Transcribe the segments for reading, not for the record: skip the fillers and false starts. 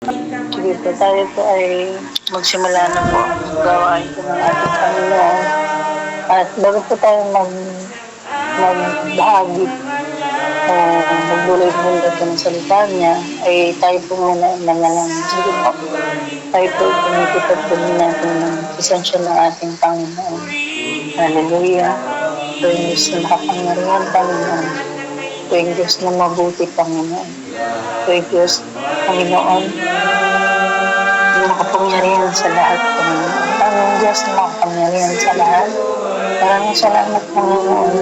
Sige po, tayo po ay magsimula na po ang gawain po ng ating Panginoon. At bago po tayo magbahagi o magbulay-bulay po ng salita niya, ay tayo po muna nanalangin. Sige po, tayo po pinipipot po natin ng presensya ng ating Panginoon. Hallelujah. Ito yung Diyos na makapangyarihan, Panginoon. Ito yung Diyos na mabuti, Panginoon. Ito yung Diyos, Panginoon, na makapangyarihan sa lahat, Panginoon. Ang Diyos na makapangyarihan sa lahat. Maraming salamat, Panginoon.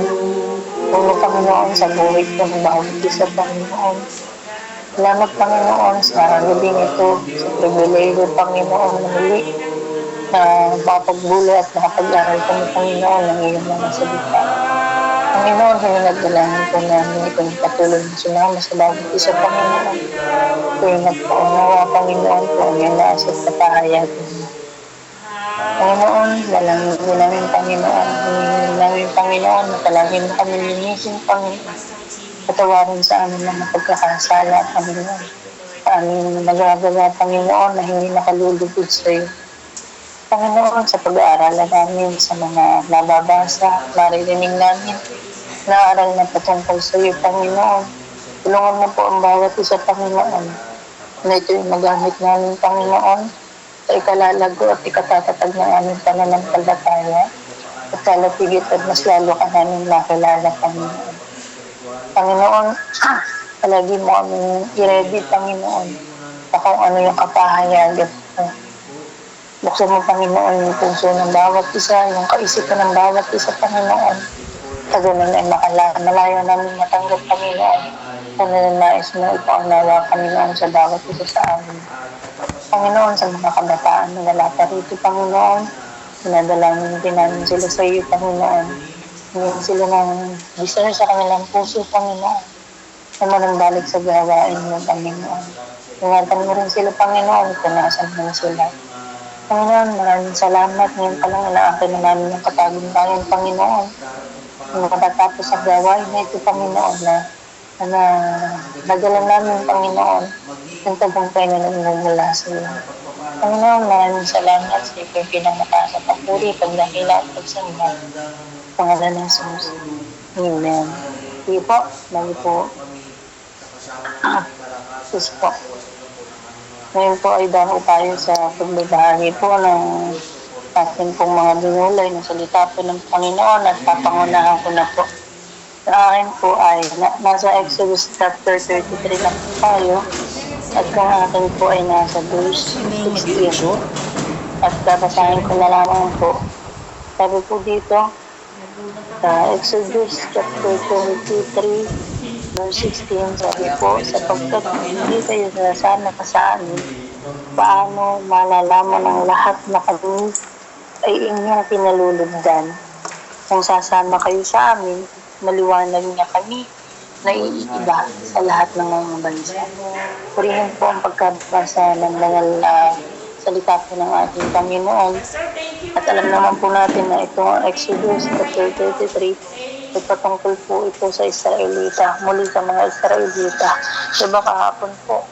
Puno, Panginoon, sa buhay ko ng bawat isa, Panginoon. Salamat, Panginoon, sa gabing ito, sa pribileyo, Panginoon, na muli na mapagbulay at makapag-aral kami, Panginoon, ng iyong mga salita. Panginoon, hinagdalahan po namin itong patuloy na sumama sa bawat isa, Panginoon. Kaya nagpaunawa, Panginoon, po ang iyong nasa at kapahayagan mo. Panginoon, dalangin namin, Panginoon, hingin namin, Panginoon, matalangin mo kami linisin, Panginoon. Patawarin sa amin mga pagkakasala, Panginoon. Sa aming magagawa, Panginoon, na hindi nakalulugod sa iyo. Panginoon, sa pag-aaralan namin, sa mga nababasa, maririnig namin, naaral na patungkol sa iyo, Panginoon. Tulungan mo po ang bawat isa, Panginoon, na ito yung magamit namin, Panginoon, sa ikalalago at ikatatatag ng aming pananampalataya at kalapigit at mas lalo ka namin nakilala, Panginoon. Panginoon, palagi mo aming i-ready, Panginoon, sa kung ano yung kapahayagan mo. Buksan mo, Panginoon, yung puso ng bawat isa, yung kaisipan ng bawat isa, Panginoon. Sa ganun ay malayo namin matanggap, Panginoon. Kung nananais mo ipaunawa, Panginoon, sa bawat isa sa amin. Panginoon, sa mga kabataan na wala pa rito, Panginoon, pinadalangin din namin sila sa iyo, Panginoon. Ngayon sila ng desire sa kanilang puso, Panginoon, na manambalik sa gawain mo, Panginoon. Ingatan mo rin sila, Panginoon, kung nasan man sila. Panginoon, maraming salamat. Ngayon pa lang inaakin na namin yung katagumpayan, Panginoon. Nung matatapos sa gawain na ito, Panginoon, na nadala namin, Panginoon, yung tagumpay na nagmumula sa iyo. Panginoon, maraming salamat sa iyo yung pinamataas at papuri, pagdakila at pagsamba. Pangalan ng Jesus. Amen. Sige po, lagi po. Sus po. Ngayon po ay dahil tayo sa pagbabahagi po ng ating pong mga binulay na salita po ng Panginoon at papangunahan ko na po. Sa akin po ay nasa Exodus chapter 33 na po tayo at kung akin po ay nasa verse 16 at babasahin ko na lamang po. Sabi po dito sa Exodus chapter 23 verse 16, sabi po, sapagkat hindi kayo nasasama sa amin, paano malalaman ang lahat na kami ay inyong pinalulugdan. Kung sasama kayo sa amin, maliwanag niya kami na iiba sa lahat ng mga bansa. Purihin po ang pagkabasa ng mga salita po ng ating Panginoon. At alam naman po natin na ito ang Exodus chapter 33, ay patungkol po ito sa Israelita, muli sa mga Israelita. Diba kahapon po,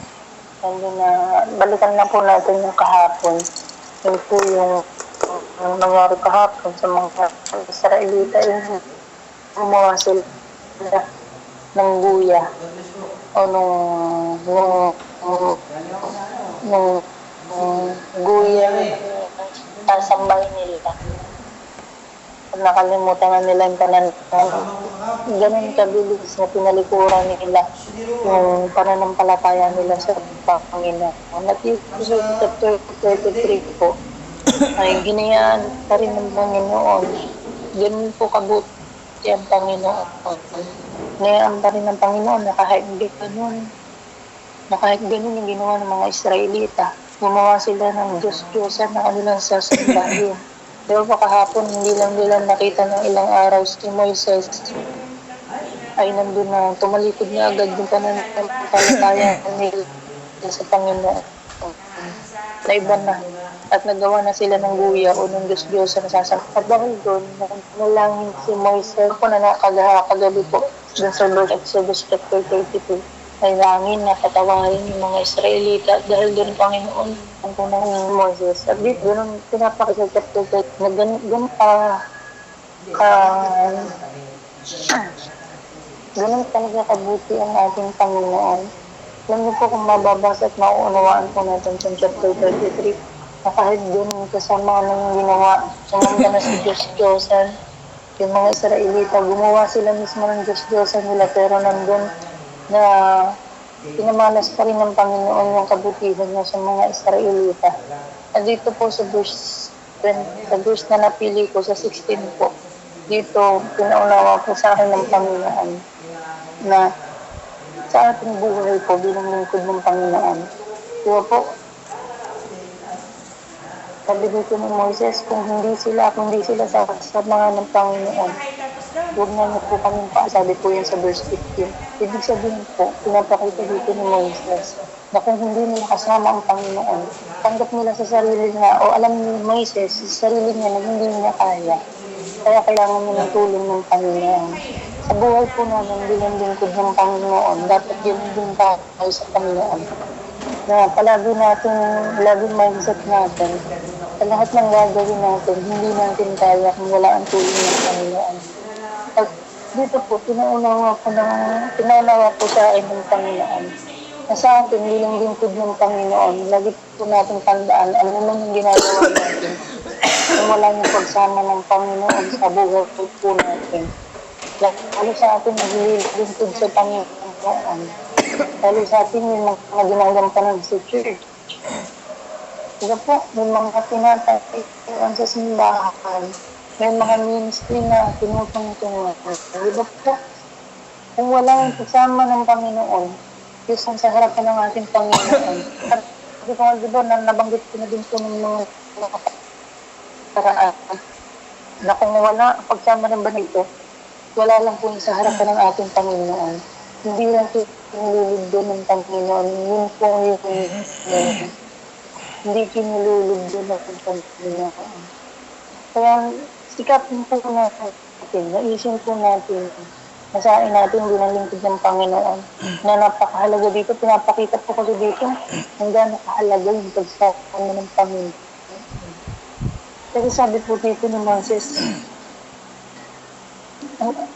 nandun na, balikan na po natin yung kahapon. Yun po yung nangyari kahapon sa mga Israelita, yung gumawa sila ng guya o nung guya sasambahin nila. Nakalimutan na nila yung pananampalataya. Ganun kabilis na pinalikuran nila yung pananampalataya nila sa Panginoon. At yung chapter 33 po ay ginayaan pa rin ng Panginoon. Ganun po kabuti ang Panginoon. Ginayaan pa rin ng Panginoon na kahit ganun yung ginawa ng mga Israelita. Gumawa sila ng Diyos-Diyosan na kanilang sasambahin. Diba pa kahapon, hindi lang nila nakita ng ilang araw si Moises ay nandun na tumalikod na agad yung pananampalataya nila sa Panginoon. Naiba na. At nagawa na sila ng guya o ng Diyos na sasambahin. At dahil doon, nalangin si Moises po na nakagabi po dun sa Lord Exodus chapter 32. kailangan na patawarin yung mga Israelita dahil doon Panginoon ang punong Moses. At dito, ganun pinapakita chapter 3 na ganun ka, ganun talaga kabuti ang ating Panginoon. Alam niyo po kung mababasa at mauunawaan po natin sa chapter 33, na kahit ganun kasama ng ginawa, sumamba na si Diyos-Diyosan, yung mga Israelita, gumawa sila mismo ng Diyos-Diyosan nila, pero nandun na pinamalas pa rin ng Panginoon yung kabutihan niya sa mga Israelita. At dito po sa verse na napili ko sa 16 po, dito pinaunawa po sa akin ng Panginoon na sa ating buhay po bilang lingkod ng Panginoon. Diba po, sabi dito ni Moses, kung hindi sila sa mga ng Panginoon, huwag na niyo po kaming sabi po yan sa verse 15. Ibig sabihin po, pinapakita dito ni Moses, na kung hindi nila kasama ang Panginoon, tanggap nila sa sarili niya, o alam ni Moses sa sarili niya na hindi niya kaya. Kaya kailangan niya ng tulong ng Panginoon. Sa buhay po namin, bilang lingkod ng Panginoon, dapat yun din tayo sa Panginoon. Na laging mindset natin, sa lahat ng gagawin natin, hindi natin kaya kung wala ang tulong ng Panginoon. At dito po, pinaunawa po sa akin ng Panginoon. Na sa atin, bilang lingkod ng Panginoon, lagi po natin tandaan, ano naman yung ginagawa natin, kung wala yung pagsama ng Panginoon sa buhay po natin. Lalo sa atin, naglilingkod sa Panginoon. Lalo sa atin, yung mga ginagampanan sa church. Diba po, may mga tinatayuan sa simbahan, may mga ministry na tinutungtungan. Diba po, kung wala yung pagsama ng Panginoon, yung sa harapan ng ating Panginoon. Diba, nabanggit ko na din po ng mga karaan, na kung wala pagsama ng banito, wala lang po yung sa harapan ng ating Panginoon. Hindi lang po kinulugdo ng Panginoon. Yun po yung hindi kinulugdo ng Panginoon. Kaya sikapin po natin, naisin po natin, nasain natin bilang lingkod ng Panginoon, na napakahalaga dito, pinapakita po kasi dito, hanggang nakahalaga yung pagsama ng Panginoon. Kasi sabi po dito ni Moses,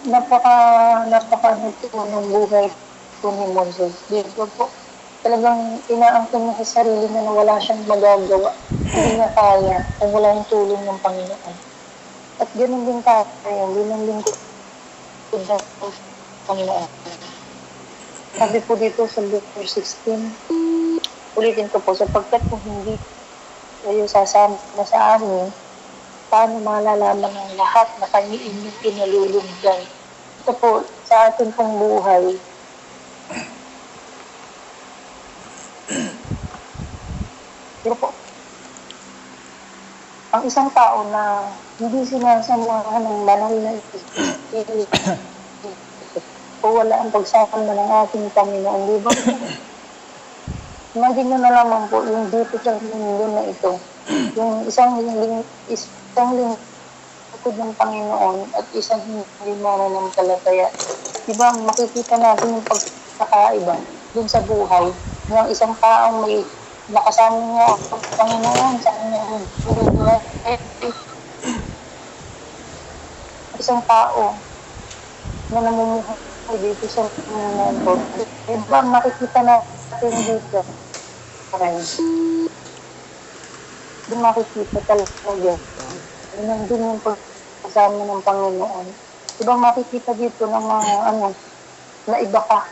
napaka ng buhay po ni Moses. Dito po, talagang inaangkin niya sa sarili na wala siyang magagawa. Hindi niya kaya kung wala yung tulong ng Panginoon. At ganoon din tayo, bilang lingkod ng Panginoon. Sabi po dito sa verse 16, ulitin ko po, sapagkat kung hindi kayo sasama sa amin, paano malalaman ang lahat na kami inyong pinalulugdan? Ito po, sa ating pong buhay, ito po, ang isang tao na hindi sinasamahan ng banal na Espiritu o wala ang pagsasama ng ating Panginoon, di ba? Imagine nyo na lamang po yung dito sa mundo na ito, yung isang lingkod ng Panginoon at isang hindi mananampalataya. Diba, makikita natin yung pagkakaiba dun sa buhay ng isang taong may nakasama niya ang Panginoon sa kanyang buhay. Isang tao na namumuhay dito sa mundo. Diba, makikita natin dito. Doon makikita talaga. Nandun yung pagsama ng Panginoon. Diba makikita dito ng mga na iba ka.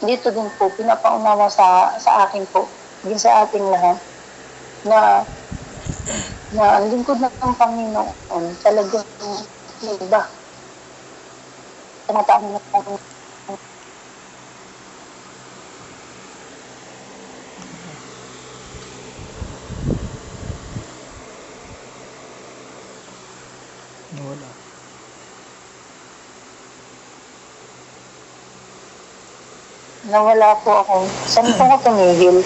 Dito din po, pinapaunawa sa akin po, din sa ating lahat, na ang lingkod ng Panginoon talagang iba. Tumatawag na Panginoon. Wala. Nawala po ako. Saan po ako tumigil?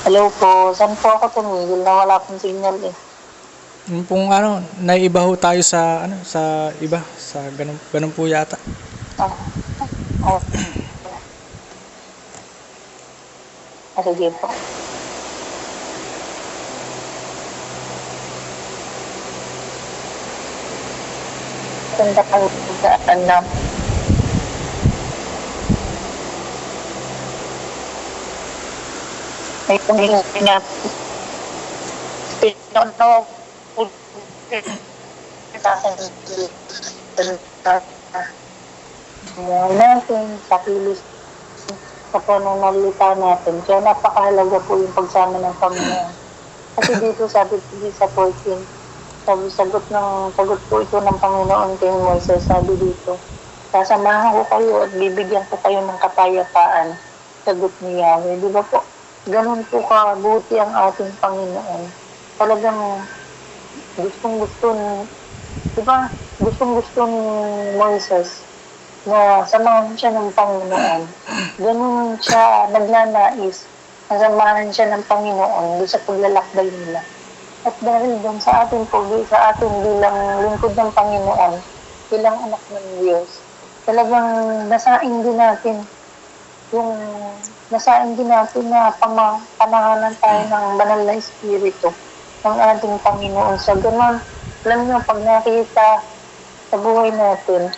Hello po, saan po ako tumigil? Nawala akong signal eh. Yung pong ano, naiiba ho tayo sa ano, sa iba, sa ganun, ganun po yata. Oh, oh, sige po. Ganda ang daan na may pumihingi na pinono sa akin natin sa kilos sa panunalita natin. Kaya napakahalaga po yung pagsama ng Panginoon. Kasi dito sabi sa 14, sagot po ito ng Panginoon kay Moises, sabi dito, sasamahan ko kayo at bibigyan ko kayo ng kapayapaan. Sagot ni Yahweh. Di ba po? Ganun po kabuti ang ating Panginoon. Talagang gustong-gusto di ba? Gustong-gusto ni Moises na samahan siya ng Panginoon. Ganun siya nagnanais na samahan siya ng Panginoon doon sa paglalakbay nila. At dahil doon sa atin po, sa atin bilang lingkod ng Panginoon, bilang anak ng Diyos, talagang nasain din natin na pamahalan tayo ng banal na Espiritu ng ating Panginoon. Sa ganun, alam niyo, pag nakita sa buhay natin,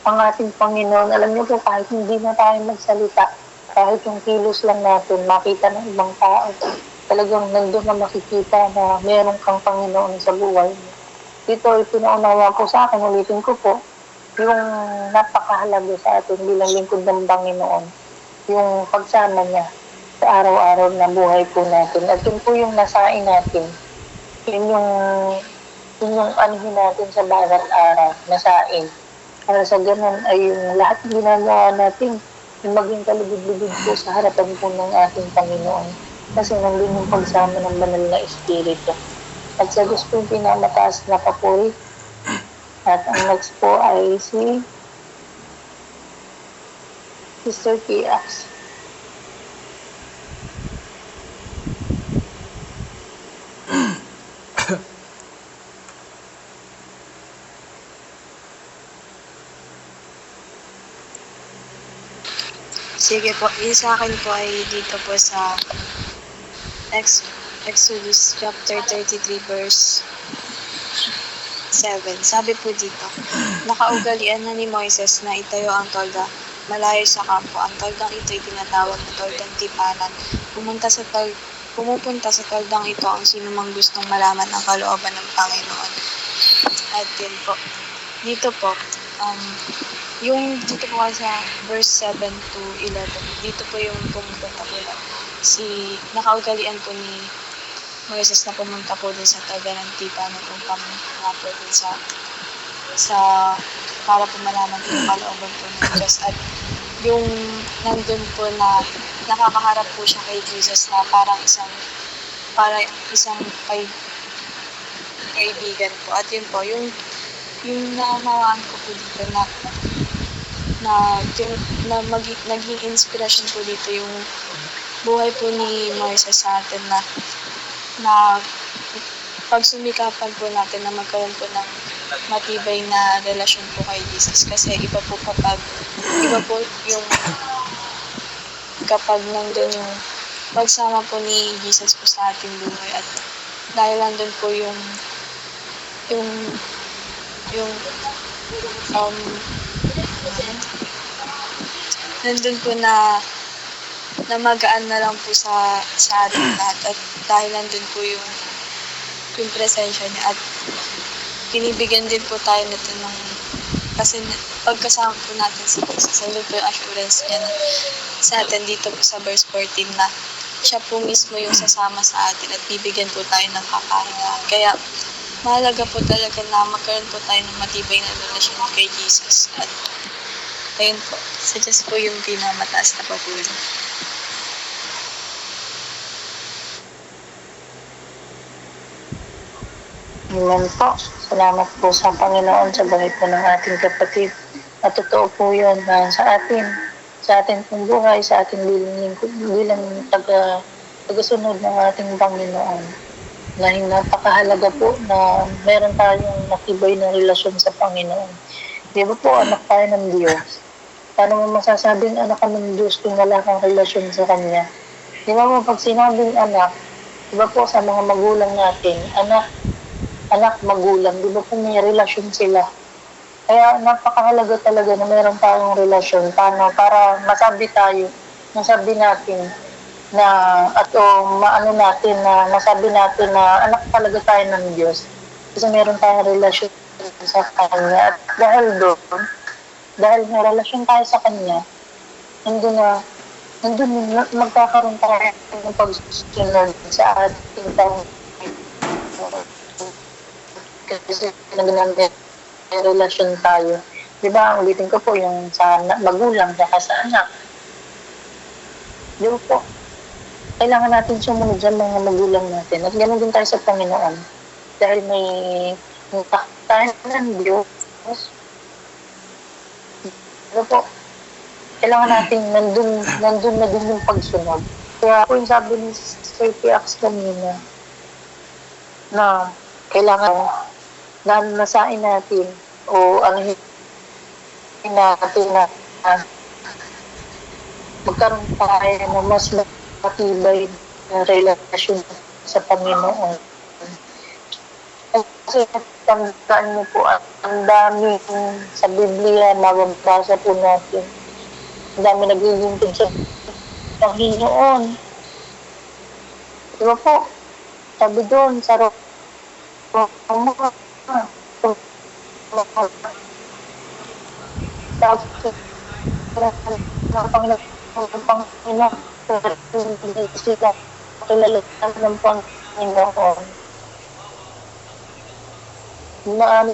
ang ating Panginoon, alam niyo po, kahit hindi na tayo magsalita, kahit yung kilos lang natin, makita ng ibang tao, talagang nandun na makikita na meron kang Panginoon sa buhay mo. Dito, ipinaunawa po sa akin, ulitin ko po, yung napakahalaga sa atin bilang lingkod ng Panginoon, yung pagsama niya sa araw-araw na buhay po natin. At yun po yung nasain natin. Yun yung anuhin natin sa bawat araw, nasain. Para sa ganun ay yung lahat ng ginagawa natin, yung maging kalugod-lugod po sa harapan po ng ating Panginoon. Kasi nandun yung pagsama ng banal na Espiritu. At sa Diyos po yung pinamataas na papuri. At ang next po ay si Sister Tiax. Sige po, yung sa akin po ay dito po sa Exodus chapter 33 verse 7. Sabi po dito, nakaugalian na ni Moises na itayo ang tolda malayo sa kampo. Ang toldang ito ay tinatawag na toldang tipanan. Pumupunta sa toldang ito ang sinumang gustong malaman ang kalooban ng Panginoon. At yun po, dito po, yung dito po sa verse 7 to 11, dito po yung pumunta po nakaugalian po ni Moises na pumunta po dun sa taga ng Tipanan upang nga po dun sa para po malaman po yung kalooban po ng Diyos. At yung nandun po na nakakaharap po siya kay Jesus na parang isang kaibigan po. At yun po, yung naunawaan ko po dito naging inspiration po dito yung buhay po ni Moises sa atin na pagsumikapan po natin na magkaroon po ng matibay na relasyon po kay Jesus. Kasi iba po yung kapag nandun yung pagsama po ni Jesus po sa ating buhay. At dahil nandun po yung nandun po na magaan na lang po sa ating lahat. At dahil nandun po yung presensya niya, at pinibigyan din po tayo nito kasi pagkasama po natin si Jesus, nandun po yung assurance niya na sa atin dito po sa verse 14 na siya po mismo yung sasama sa atin at bibigyan po tayo ng kakahinga. Kaya mahalaga po talaga na magkaroon po tayo ng matibay na relasyon kay Jesus. At ayun po, suggest po yung pinamataas na papuri. Amen po. Salamat po sa Panginoon sa buhay po ng ating kapatid. At totoo po yun na sa ating pong buhay, sa ating bilang tagasunod ng ating Panginoon. dahil napakahalaga po na meron tayong matibay na relasyon sa Panginoon. Di ba po, anak tayo ng Diyos? Paano mo masasabing anak ka ng Diyos kung wala kang relasyon sa Kanya? Di ba po, pag sinabing anak, di ba po sa mga magulang natin, anak, magulang, di ba po may relasyon sila? Kaya napakahalaga talaga na meron tayong relasyon. Paano? Para masabi natin na at maano natin na masabi natin na anak talaga tayo ng Diyos. Kasi meron tayong relasyon sa Kanya. At dahil may relasyon tayo sa Kanya, nandun magkakaroon tayo ng pagsunod sa ating Panginoon. Kasi may relasyon tayo. Di ba, ulitin ko po yung sa magulang saka sa anak. Di ba po, kailangan natin sumunod sa mga magulang natin. At ganoon din tayo sa Panginoon. Dahil may tayo ng Diyos. Ano po, kailangan natin nandun na din yung pagsunod. Kaya po yung sabi ni Sir Piax kanina, na kailangan na nasain natin o ano natin na magkaroon tayo ng mas matibay na relasyon sa Panginoon. Kasi tandaan niyo po, ang dami sa Biblia, mababasa po natin. Ang dami naglilingkod sa Panginoon. Diba po? Sabi doon sa Roma, sila kilala ng Panginoon. Maano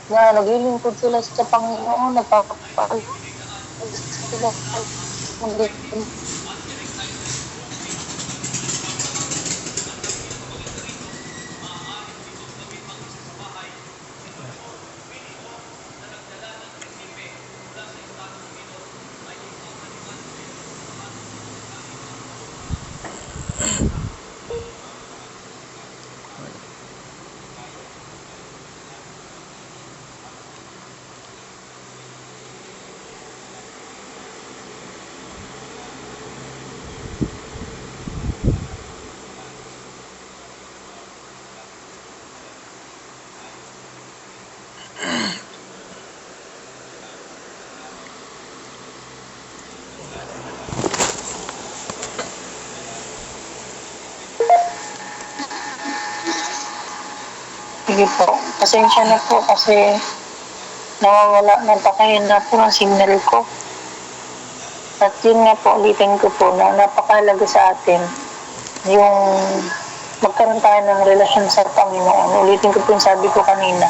na naglilingkod sila sa Panginoon, nagpapapal sila Sige po, pasensya na po kasi nawawala na na po ang signal ko. At yun nga po, ulitin ko po na napakahalaga sa atin yung magkaroon tayo ng relasyon sa Panginoon. Ulitin ko po yung sabi ko kanina,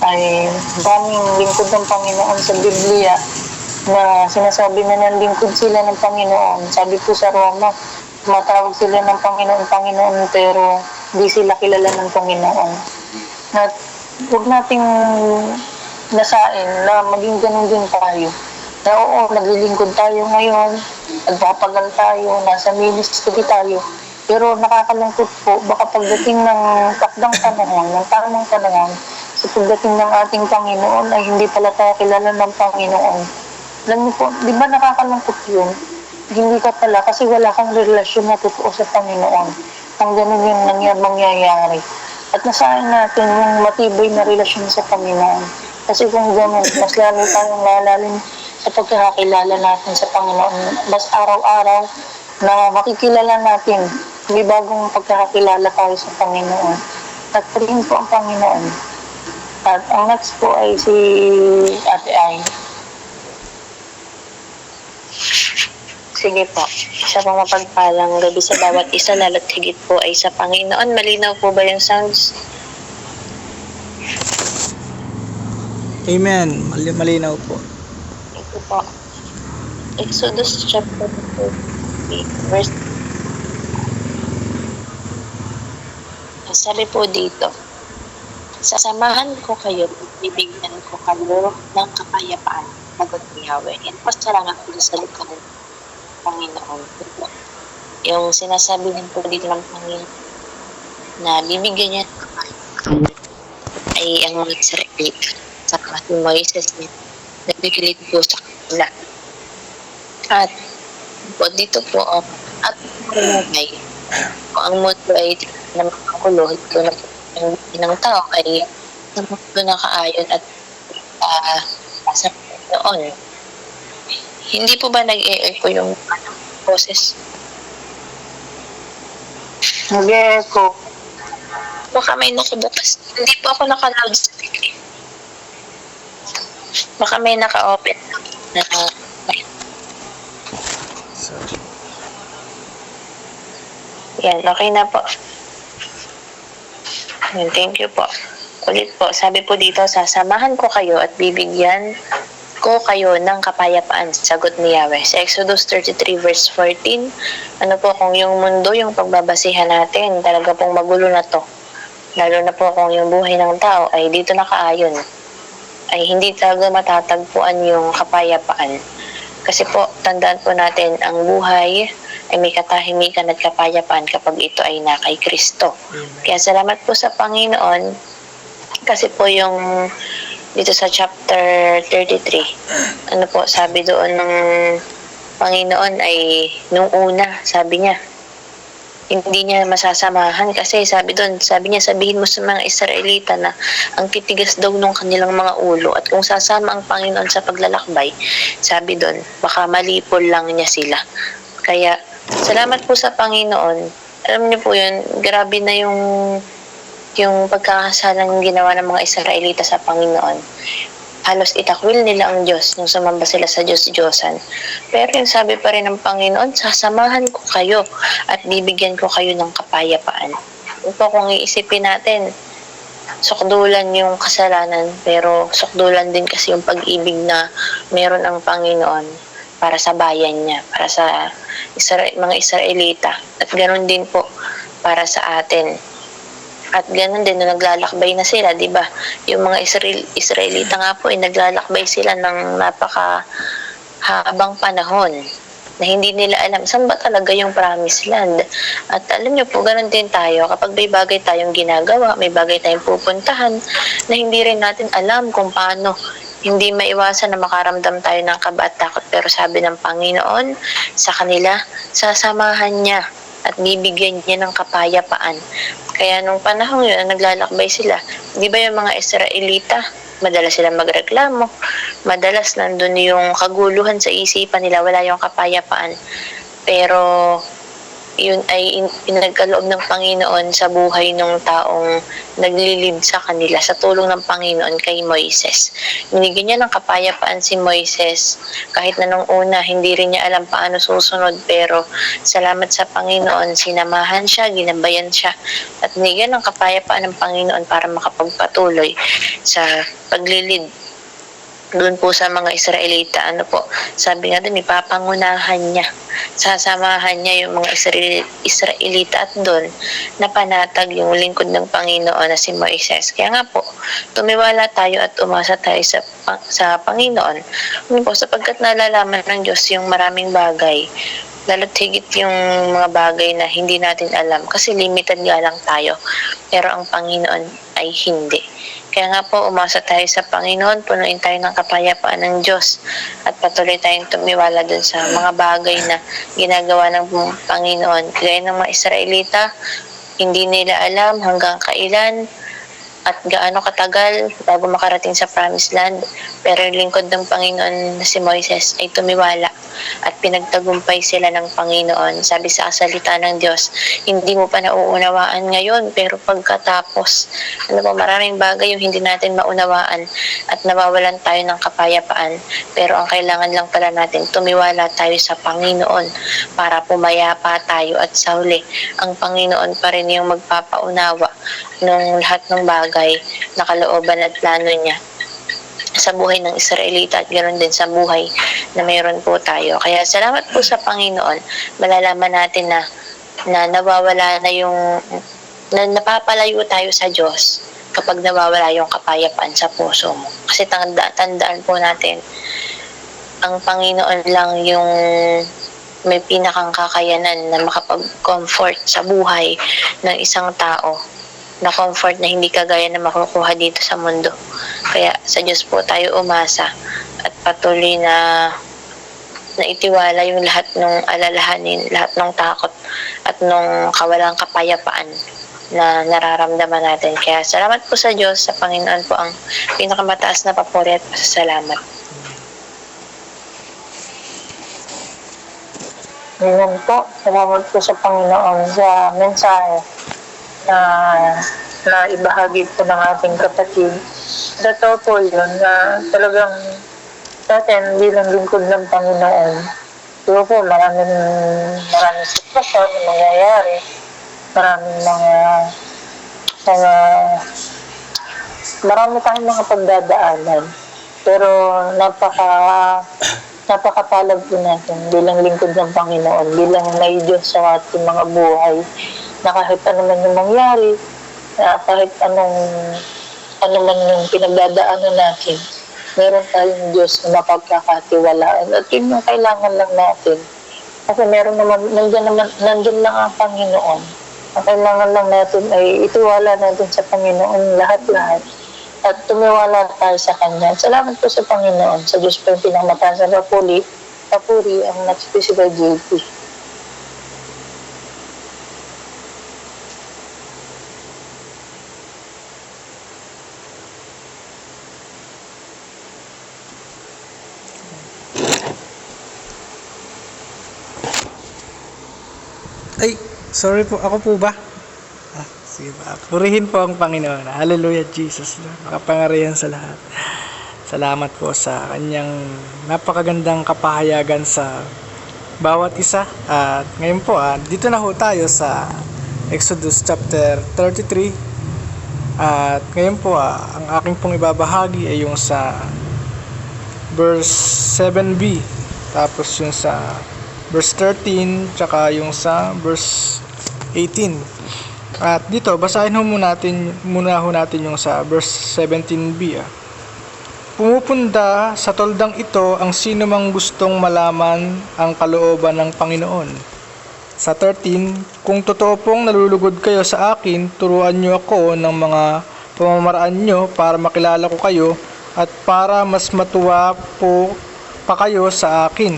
ay daming lingkod ng Panginoon sa Biblia na sinasabi na nalingkod sila ng Panginoon. Sabi po sa Roma, matawag sila ng Panginoon pero di sila kilala ng Panginoon. At huwag nating nasain na maging ganun din tayo. Na oo, naglilingkod tayo ngayon, nagpapagal tayo, nasa ministry tayo. Pero nakakalungkot po, baka pagdating ng takdang panahon, ng tamang panahon, sa pagdating ng ating Panginoon ay hindi pala tayo kilala ng Panginoon. Alam niyo po, di ba nakakalungkot yun? Hindi ka pala kasi wala kang relasyon na totoo sa Panginoon. Ang ganun yung mangyayari. At nasahin natin yung matibay na relasyon sa Panginoon. Kasi kung gano'n, mas lalo tayong lalalim sa pagkakakilala natin sa Panginoon. Mas araw-araw na makikilala natin, may bagong pagkakakilala tayo sa Panginoon. At purihin po ang Panginoon. At ang next po ay si Ate Ay. Sige po. Sa mga pagpalang gabi sa bawat isa, lalo't higit po ay sa Panginoon. Malinaw po ba yung sounds? Amen. Malinaw po. Ito po. Exodus chapter 30, verse. Sabi po dito, sasamahan ko kayo at bibigyan ko kayo ng kapayapaan. sagot ni Yahweh. Yan po salamat po sa salita ng Panginoon. Yung sinasabi din po dito ng Panginoon na bibigyan niya ng kapayapaan ay ang mga Israelita. Sa si Moises niya, nagpipilit po sa kanila. At po dito po, at malagay, kung ang mundo ay na makakulo, ito na ng tao ay namundo na kaayon at sa noon. Hindi po ba nag-e-echo yung boses? Nag-echo. Baka may nakabukas. Hindi po ako naka-loud speaker. Baka may naka-open na yan, okay na po. Yan, thank you po. Ulit po, sabi po dito, sasamahan ko kayo at bibigyan ko kayo ng kapayapaan, sagot ni Yahweh. Sa Exodus 33 verse 14, ano po kung yung mundo, yung pagbabasihan natin, talaga pong magulo na to. Lalo na po kung yung buhay ng tao ay dito nakaayon, ay hindi talaga matatagpuan yung kapayapaan. Kasi po, tandaan po natin, ang buhay ay may katahimikan at kapayapaan kapag ito ay na kay Kristo. Kaya salamat po sa Panginoon, kasi po yung dito sa chapter 33, ano po, sabi doon ng Panginoon ay nung una, sabi niya, hindi niya masasamahan kasi sabi doon, sabi niya, sabihin mo sa mga Israelita na ang titigas daw ng kanilang mga ulo at kung sasama ang Panginoon sa paglalakbay, sabi doon, baka malipol lang niya sila. Kaya, salamat po sa Panginoon. Alam niyo po yun, grabe na yung pagkakasalang ginawa ng mga Israelita sa Panginoon. Halos itakwil nila ang Diyos nung sumamba sila sa Diyos-Diyosan. Pero yung sabi pa rin ng Panginoon, sasamahan ko kayo at bibigyan ko kayo ng kapayapaan. Ito kung iisipin natin, sukdulan yung kasalanan, pero sukdulan din kasi yung pag-ibig na meron ang Panginoon para sa bayan niya, para sa mga Israelita. At ganoon din po para sa atin. At ganoon din, na naglalakbay na sila, di ba? Yung mga Israelita nga po, naglalakbay sila ng napakahabang panahon na hindi nila alam saan ba talaga yung promised land. At alam niyo po, ganoon din tayo. Kapag may bagay tayong ginagawa, may bagay tayong pupuntahan na hindi rin natin alam kung paano, hindi maiwasan na makaramdam tayo ng kaba at takot. Pero sabi ng Panginoon sa kanila, sasamahan niya at bibigyan niya ng kapayapaan. Kaya nung panahon yun, naglalakbay sila, di ba yung mga Israelita, madalas sila magreklamo, madalas nandun yung kaguluhan sa isipan nila, wala yung kapayapaan. Pero yun ay pinagkaloob ng Panginoon sa buhay ng taong naglilid sa kanila sa tulong ng Panginoon kay Moises. Binigyan niya ng kapayapaan si Moises kahit na nung una hindi rin niya alam paano susunod, pero salamat sa Panginoon, sinamahan siya, ginabayan siya at binigyan ng kapayapaan ng Panginoon para makapagpatuloy sa paglilid doon po sa mga Israelita. Ano po, sabi nga doon, ipapangunahan niya, sasamahan niya yung mga Israelita at doon napanatag yung lingkod ng Panginoon na si Moises. Kaya nga po, tumiwala tayo at umasa tayo sa Panginoon. Ano po, sapagkat nalalaman ng Diyos yung maraming bagay, lalo't higit yung mga bagay na hindi natin alam kasi limited nga lang tayo, pero ang Panginoon ay hindi. Kaya nga po, umasa tayo sa Panginoon, punuin tayo ng kapayapaan ng Diyos at patuloy tayong tumiwala dun sa mga bagay na ginagawa ng Panginoon. Kaya ng mga Israelita, hindi nila alam hanggang kailan at gaano katagal bago makarating sa Promised Land. Pero yung lingkod ng Panginoon na si Moises ay tumiwala at pinagtagumpay sila ng Panginoon. Sabi sa salita ng Diyos, hindi mo pa nauunawaan ngayon, pero pagkatapos, maraming bagay yung hindi natin maunawaan at nawawalan tayo ng kapayapaan. Pero ang kailangan lang pala natin, tumiwala tayo sa Panginoon para pumayapa tayo at sa huli, ang Panginoon pa rin yung magpapaunawa ng lahat ng bagay na kalooban at plano niya sa buhay ng Israelita at ganoon din sa buhay na mayroon po tayo. Kaya salamat po sa Panginoon. Malalaman natin na nawawala na yung napapalayo tayo sa Diyos kapag nawawala yung kapayapaan sa puso mo. Kasi tandaan po natin, ang Panginoon lang yung may pinakang kakayanan na makapag-comfort sa buhay ng isang tao, na comfort na hindi kagaya na makukuha dito sa mundo. Kaya sa Diyos po tayo umasa at patuloy na itiwala yung lahat ng alalahanin, lahat ng takot at ng kawalang kapayapaan na nararamdaman natin. Kaya salamat po sa Diyos, sa Panginoon po ang pinakamataas na papuri at pasasalamat. Ngayon po, salamat po sa Panginoon sa mensahe na ibahagi po ng ating kapatid. Totoo po yun na talagang sa atin bilang lingkod ng Panginoon. Diba po, maraming sitwasyon na nangyayari. Maraming marami tayong mga pagdadaanan. Pero napakapalad po natin bilang lingkod ng Panginoon, bilang may Diyos sa ating mga buhay, na kahit ano man yung mangyari, na kahit ano man yung pinagdadaanan natin, meron tayong Diyos na mapagkakatiwalaan. At yun yung kailangan lang natin. Kasi meron naman, nandyan lang ang Panginoon. Ang kailangan lang natin ay itiwala natin sa Panginoon lahat-lahat. At tumiwala tayo sa Kanya. Salamat po sa Panginoon. Sa Diyos po yung pinamataas na papuri ang nagsipisigal JP. Ay, sorry po. Ako po ba? Sige ba? Purihin po ang Panginoon. Hallelujah, Jesus. Makapangyarihan sa lahat. Salamat po sa kanyang napakagandang kapahayagan sa bawat isa. At ngayon po, dito na ho tayo sa Exodus chapter 33. At ngayon po, ang aking pong ibabahagi ay yung sa verse 7b. Tapos yung sa verse 13, tsaka yung sa verse 18. At dito, basahin muna natin yung sa verse 17b. Pumupunta sa toldang ito ang sino mang gustong malaman ang kalooban ng Panginoon. Sa 13, kung totoo pong nalulugod kayo sa akin, turuan nyo ako ng mga pamamaraan nyo para makilala ko kayo at para mas matuwa po pa kayo sa akin.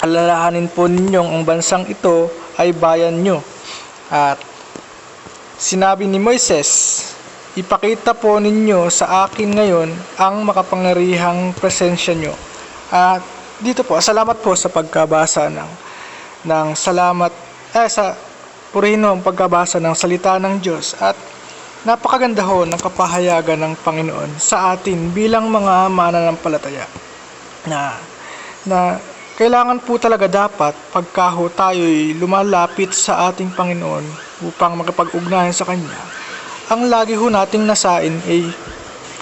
Alalahanin po ninyong ang bansang ito ay bayan nyo. At sinabi ni Moises, ipakita po ninyo sa akin ngayon ang makapangyarihang presensya nyo. At dito po, salamat po sa pagkabasa ng salamat, purihin ang pagkabasa ng salita ng Diyos. At napakaganda ho ng kapahayagan ng Panginoon sa atin bilang mga mananampalataya. Na kailangan po talaga dapat pagka ho tayo'y lumalapit sa ating Panginoon upang makapag-ugnayan sa Kanya, ang lagi ho nating nasain ay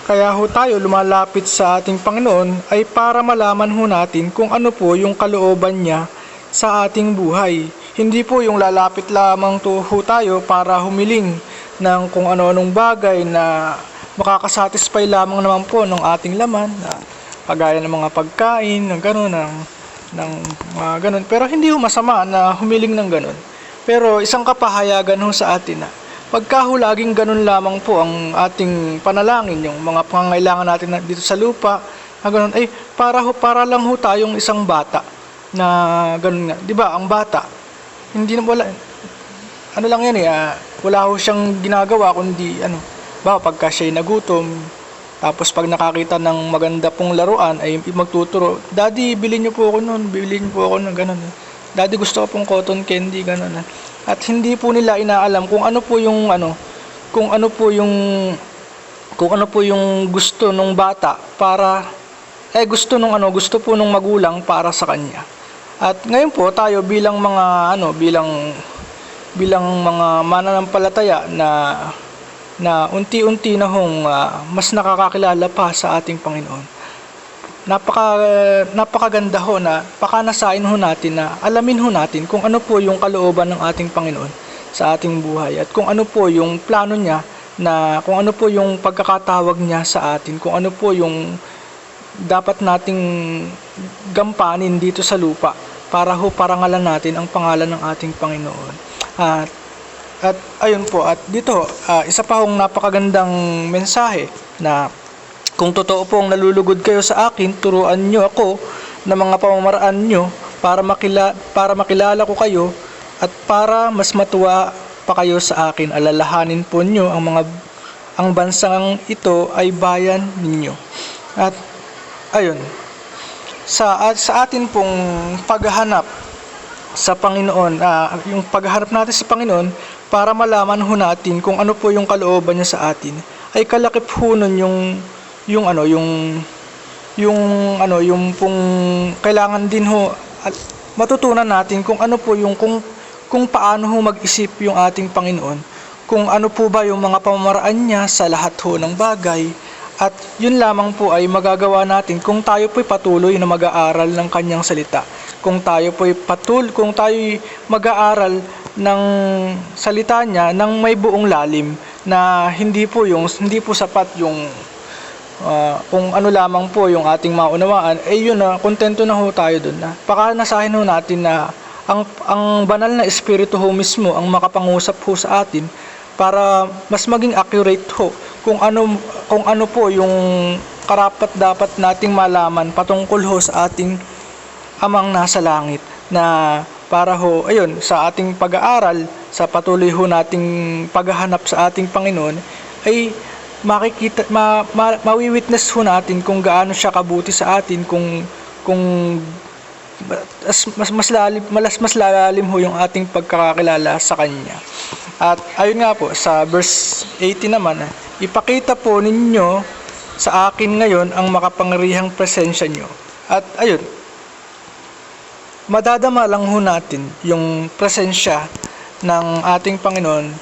kaya ho tayo lumalapit sa ating Panginoon ay para malaman ho natin kung ano po yung kalooban niya sa ating buhay. Hindi po yung lalapit lamang ho tayo para humiling ng kung ano-anong bagay na makakasatisfy lamang naman po ng ating laman, na pagaya ng mga pagkain, ng gano'n, ng mga gano'n. Pero hindi ho masama na humiling ng gano'n. Pero isang kapahayagan ho sa atin na pagka ho laging ganun lamang po ang ating panalangin, yung mga pangangailangan natin dito sa lupa, na ganun, ay para lang ho tayong isang bata na ganun nga. Di ba, ang bata, hindi na wala, ano lang yan wala ho siyang ginagawa kundi, pagka siya'y nagutom, tapos pag nakakita ng maganda pong laruan, ay magtuturo, Daddy, bilhin niyo po ako nun, ganun. Daddy, gusto ko pong cotton candy, ganun. At hindi po nila inaalam kung ano po yung gusto nung bata para gusto po nung magulang para sa kanya. At ngayon po tayo bilang mga bilang mga mananampalataya na unti-unti na mas nakakakilala pa sa ating Panginoon. Napakaganda ho na pakanasain ho natin na alamin ho natin kung ano po yung kalooban ng ating Panginoon sa ating buhay at kung ano po yung plano niya, na kung ano po yung pagkakatawag niya sa atin, kung ano po yung dapat nating gampanin dito sa lupa para ho parangalan natin ang pangalan ng ating Panginoon. At ayun po, at dito isa pa hong napakagandang mensahe na kung totoo pong nalulugod kayo sa akin, turuan nyo ako ng mga pamamaraan nyo para makilala ko kayo at para mas matuwa pa kayo sa akin. Alalahanin po nyo ang bansang ito ay bayan ninyo. At ayun, sa atin pong paghahanap sa Panginoon, yung paghahanap natin sa Panginoon para malaman ho natin kung ano po yung kalooban niya sa atin, ay kalakip ho nun yung pong kailangan din ho at matutunan natin kung ano po yung kung paano ho mag-isip yung ating Panginoon, kung ano po ba yung mga pamamaraan niya sa lahat ho ng bagay. At yun lamang po ay magagawa natin kung tayo po'y patuloy na mag-aaral ng kanyang salita. Kung tayo mag-aaral ng salita niya ng may buong lalim, na hindi po sapat yung kung ano lamang po yung ating maunawaan, yun na, kontento na ho tayo dun. Pakanasahin ho natin na ang banal na espiritu ho mismo ang makapangusap ho sa atin para mas maging accurate ho kung ano po yung karapat dapat nating malaman patungkol ho sa ating Amang nasa langit, na para ho ayun sa ating pag-aaral, sa patuloy ho nating paghahanap sa ating Panginoon, ay mawi-witness ho natin kung gaano siya kabuti sa atin, kung mas lalim ho yung ating pagkakakilala sa kanya. At ayun nga po, sa verse 18 naman, ipakita po ninyo sa akin ngayon ang makapangyarihang presensya nyo. At ayun, madadama lang ho natin yung presensya ng ating Panginoon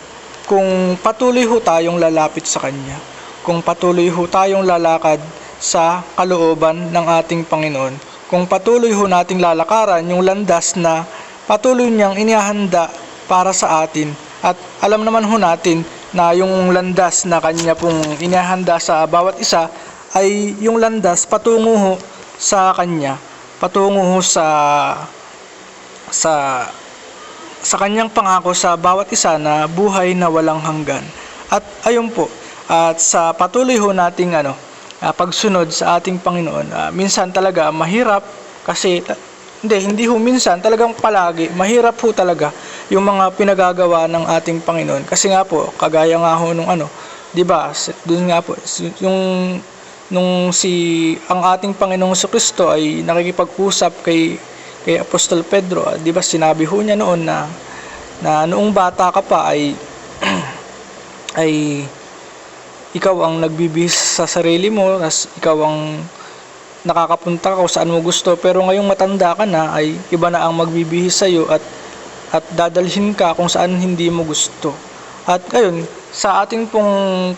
kung patuloy ho tayong lalapit sa Kanya, kung patuloy ho tayong lalakad sa kalooban ng ating Panginoon, kung patuloy ho nating lalakaran yung landas na patuloy niyang inihahanda para sa atin. At alam naman ho natin na yung landas na Kanya pong inihahanda sa bawat isa ay yung landas patungo ho sa Kanya, patungo ho sa Kanyang pangako sa bawat isa na buhay na walang hanggan. At ayun po, at sa patuloy ho nating pagsunod sa ating Panginoon, minsan talaga mahirap kasi hindi ho minsan, talagang palagi mahirap ho talaga yung mga pinagagawa ng ating Panginoon. Kasi nga po, kagaya nga ho nung di ba, doon nga po ang ating Panginoong Jesucristo ay nakikipag-usap kay Apostol Pedro, di ba, sinabi ho niya noon na noong bata ka pa ay ikaw ang nagbibihis sa sarili mo, ikaw ang nakakapunta kung saan mo gusto, pero ngayong matanda ka na ay iba na ang magbibihis sa iyo at dadalhin ka kung saan hindi mo gusto. At ayun, sa ating pong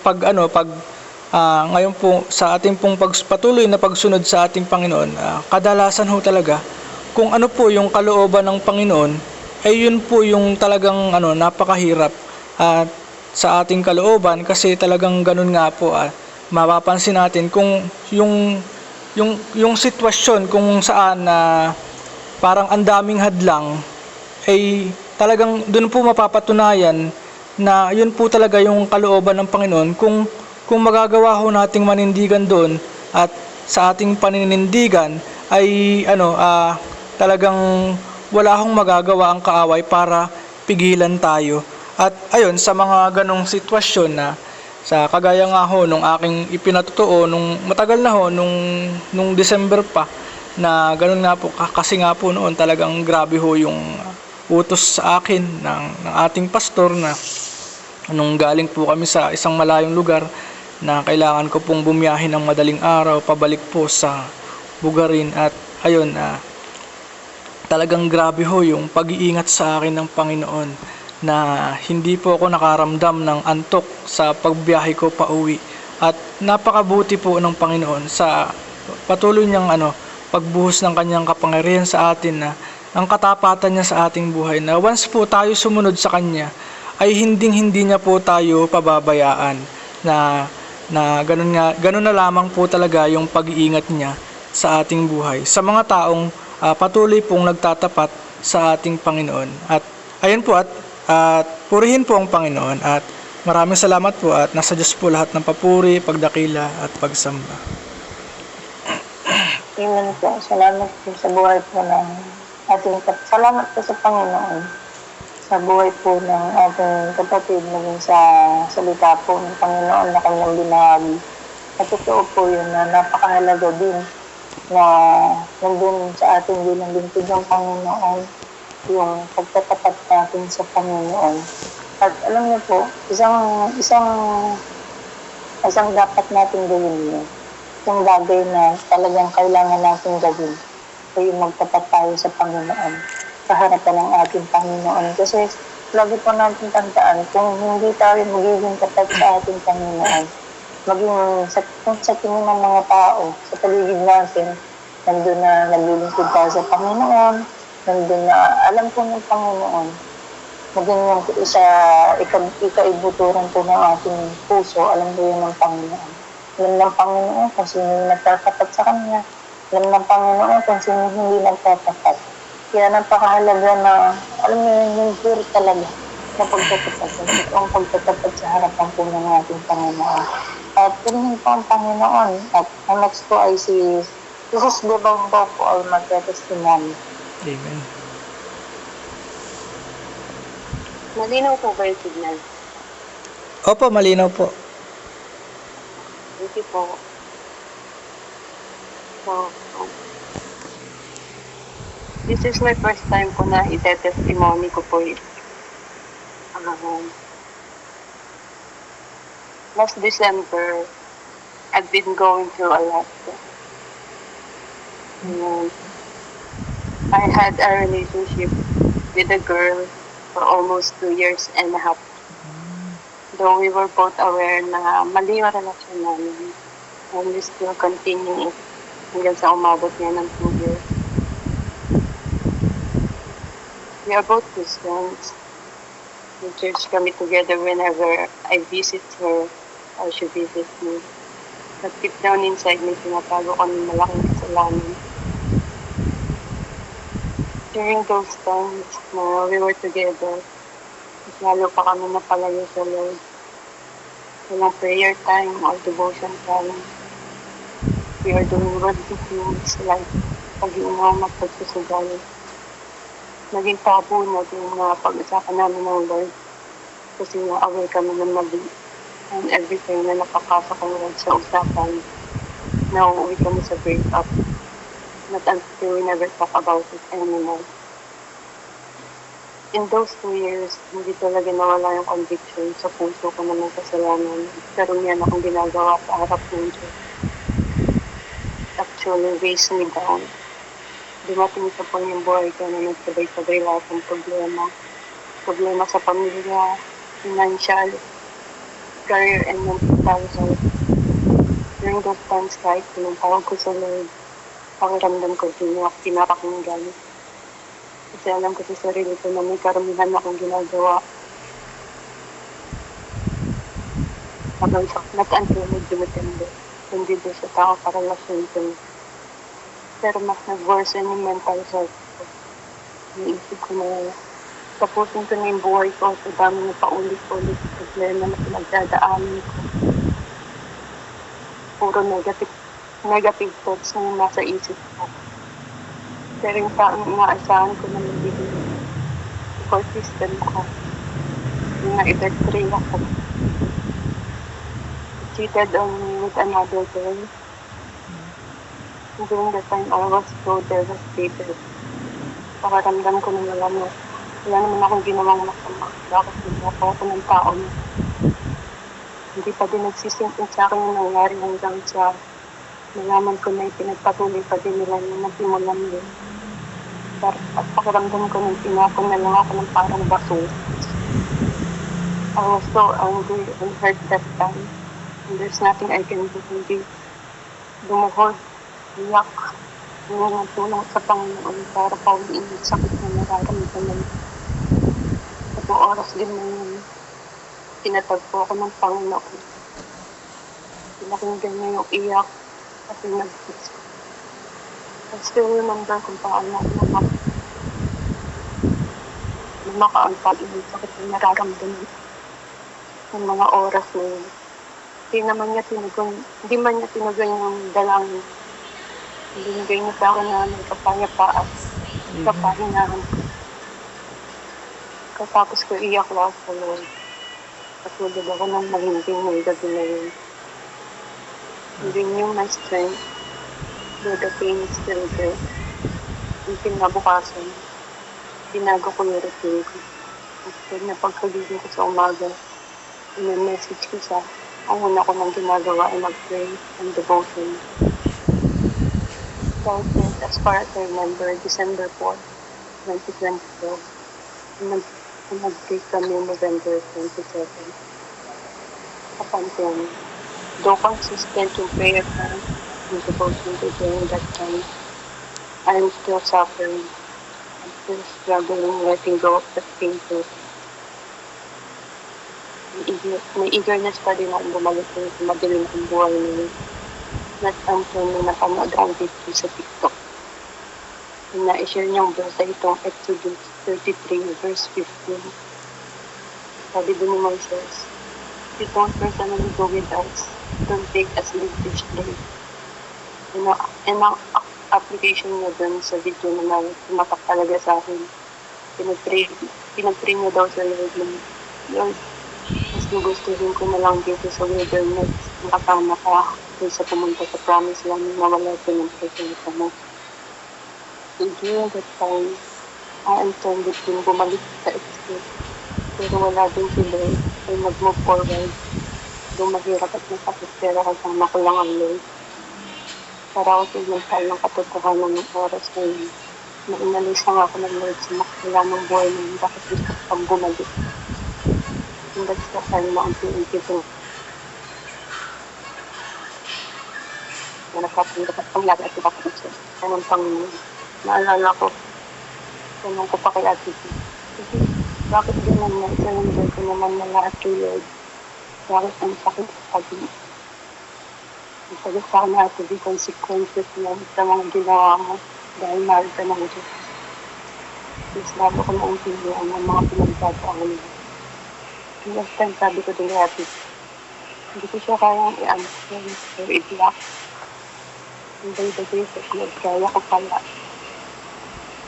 ngayon po sa ating pong patuloy na pagsunod sa ating Panginoon, kadalasan ho talaga kung ano po yung kalooban ng Panginoon, ay yun po yung talagang napakahirap sa ating kalooban, kasi talagang ganun nga po, mapapansin natin kung yung sitwasyon kung saan parang ang daming hadlang, ay talagang doon po mapapatunayan na yun po talaga yung kalooban ng Panginoon kung magagawa ho nating manindigan doon, at sa ating paninindigan ay talagang wala hong magagawa ang kaaway para pigilan tayo. At ayun, sa mga ganong sitwasyon na sa kagaya nga ho nung aking ipinatutuo nung matagal na ho, nung December pa, na ganun nga po, kasi nga po noon talagang grabe ho yung utos sa akin ng ating pastor, na nung galing po kami sa isang malayong lugar na kailangan ko pong bumiyahin ng madaling araw pabalik po sa Bugarin. At ayun, talagang grabe ho yung pag-iingat sa akin ng Panginoon, na hindi po ako nakaramdam ng antok sa pagbiyahe ko pa uwi. At napakabuti po ng Panginoon sa patuloy niyang pagbuhos ng kanyang kapangyarihan sa atin, na ang katapatan niya sa ating buhay, na once po tayo sumunod sa kanya ay hindi niya po tayo pababayaan, na na ganun na lamang po talaga yung pag-iingat niya sa ating buhay, sa mga taong patuloy pong nagtatapat sa ating Panginoon. At ayun po, at purihin po ang Panginoon, at maraming salamat po, at nasa Diyos po lahat ng papuri, pagdakila at pagsamba. Amen po. Salamat po sa buhay po ng salamat po sa Panginoon sa buhay po ng ating kapatid, maging sa salita po ng Panginoon na kanyang binahagi. At totoo po yun na napakahalaga din na nandun sa ating bilang lingkod ng Panginoon yung pagtatapat natin sa Panginoon. At alam niyo po, isang dapat natin gawin yun. Yung bagay na talagang kailangan natin gawin ay yung magtapat tayo sa Panginoon, sa harapan ng ating Panginoon. Kasi lagi po natin tandaan, kung hindi tayo magiging tapat sa ating Panginoon, kung sa tingin ng mga tao, sa paligid natin, nandun na naglilingkod tayo sa Panginoon, nandun na alam po ng Panginoon, maging yung ikaibuturan po ng ating puso, alam po yun ng Panginoon. Alam ng Panginoon kung sino yung nagtatapat sa Kanya. Alam ng Panginoon kung sino hindi nagtatapat. Kaya napakahalaga na, alam mo yun, yung pure talaga na pagtatapat. Ang pagtatapat sa harapan po ng ating Panginoon. At purihin po ang Panginoon. At ang next po ay si Jesus Bebang po ay magte-testimony. Amen. Malinaw po ba yung signal? Opo, malinaw po. Thank you po. So, this is my first time po na ite-testimony ko po yun. Last December, I've been going through a lot. I had a relationship with a girl for almost 2 years and a half. Though we were both aware na mali yung relasyon namin, and we still continue it hanggang sa umabot niya ng 2 years. We are both Christians. We church kami together whenever I visit her or she visits me. But deep down inside me, tinatago ko ng malaking kasalanan. During those times na we were together, mas lalo pa kami napalayo sa Lord. Walang prayer time or devotion time. We are doing worldly things like pag-iinom at pagsusugal. Naging tabu na din na pag-usapan namin ng Lord kasi na-aware kami ng mali. And every time na nakapasok ang Lord sa usapan, nauuwi kami sa breakup. Not until we never talk about it anymore. In those 2 years, hindi talaga nawala yung conviction sa puso ko na may kasalanan. Pero yan akong ginagawa sa harap ng Diyos. Actually, weighs me down. Dumating sa pang yung buhay ko na nagsabay-sabay lahat ng problema. Problema sa pamilya, financial, career, and mental health. During those times, kahit pinatawag ko sa Lord, pakiramdam ko pinapakinggan. Kasi alam ko sa sarili ko na may karamihan akong ginagawa. Hanggang sa nag-until medyo matindi. Hindi doon sa tao karelasyon ko. Pero mas nag-worsen yung mental health ko. Iniisip ko na tapusin ko na yung buhay ko sa dami na paulit-ulit problema na pinagdadaanan ko. Puro negative thoughts na yung nasa isip ko. Pero yung taong inaasahan ko na nabigay support system ko. Yung na-betray ako. Cheated on me with another girl. During the time, I was so devastated. Pakaramdam ko na wala naman akong ginawang masama. Bakit ginagawa ako ng tao na hindi pa din nagsisingkot sa akin yung nangyari hanggang sa nalaman ko na ipinagpatuloy pa din nila na nagsimulan din. At pakiramdam ko nung tinapon na lang ako ng parang baso. I was so angry and hurt that time. And there's nothing I can do kundi lumuhod, iyak, ng tulong sa Panginoon para pauliin yung sakit na nararamdaman. At yung oras din na yun, tinatagpo ako ng Panginoon. pinakinggan niya yung iyak kasi I still remember kung paano ako lumakaantag yung sakit na nararamdaman ng mga oras na yun. Hindi man niya tinugon yung dalangin. Binigay niya sa akin na may kapayapaan, kapahingahan ko. Katapos ko iyak lang sa Lord. Patulog ako ng mahimbing ng gabi na yun. Renew my strength, though the pain is still there. Yung kinabukasan, binago ko yung routine ko. At na pagkagising ko sa umaga, message ko siya. Ang una ko nang ginagawa ay mag-pray and devotion. Started, as far as I remember, December 4, 2024. Nag-pray kami November 27. Up until, though consistent yung prayer time and devotion ko during that time, I'm still suffering. I'm still struggling letting go of the painful. May eagerness pa din ako bumalik sa madaling ang buhay na yun. Not until may napanood ang video sa TikTok. Na-share niyang verse itong Exodus 33 verse 15. Sabi doon ni Moises, "You don't personally go with us. Don't take us leaders today." And ang application niya doon sa video na tumatak talaga sa akin. Pinag-pray niya daw sa Lord na, "Lord, mas gugustuhin ko na lang dito sa wilderness. Nakatama ka kaysa pumunta sa promise land na wala din ang presensya mo." And during that time, I intended din bumalik sa escape. Pero wala din si Lord ay mag-move forward. Doon mahirap at masakit pero kasama ko lang ang Lord. Para ako signal ng katotohanan ng oras na yun. Na inalis na ako ng Lord sa makakila ng buhay na yun. Bakit gusto ko pang bumalik? And that's the time na unti-unti ko. Na nakapunta at pangyari at iba ko sa anong Panginoon. Naalala ko, tanong ko pa kay Ate B. Kasi bakit ganun na surrender ko naman na lahat kay Lord? Bakit ang sakit sa sabi? Ang sagot sa akin na Ate B, consequences yan sa mga ginawa mo dahil mahal ka ng Diyos. Mas lalo ko nauntindihan ang mga pinagdadaan mo. And last time sabi ko din kay Ate B, hindi ko siya kayang i-answer or i-block. And by the grace of God, kaya ko pala.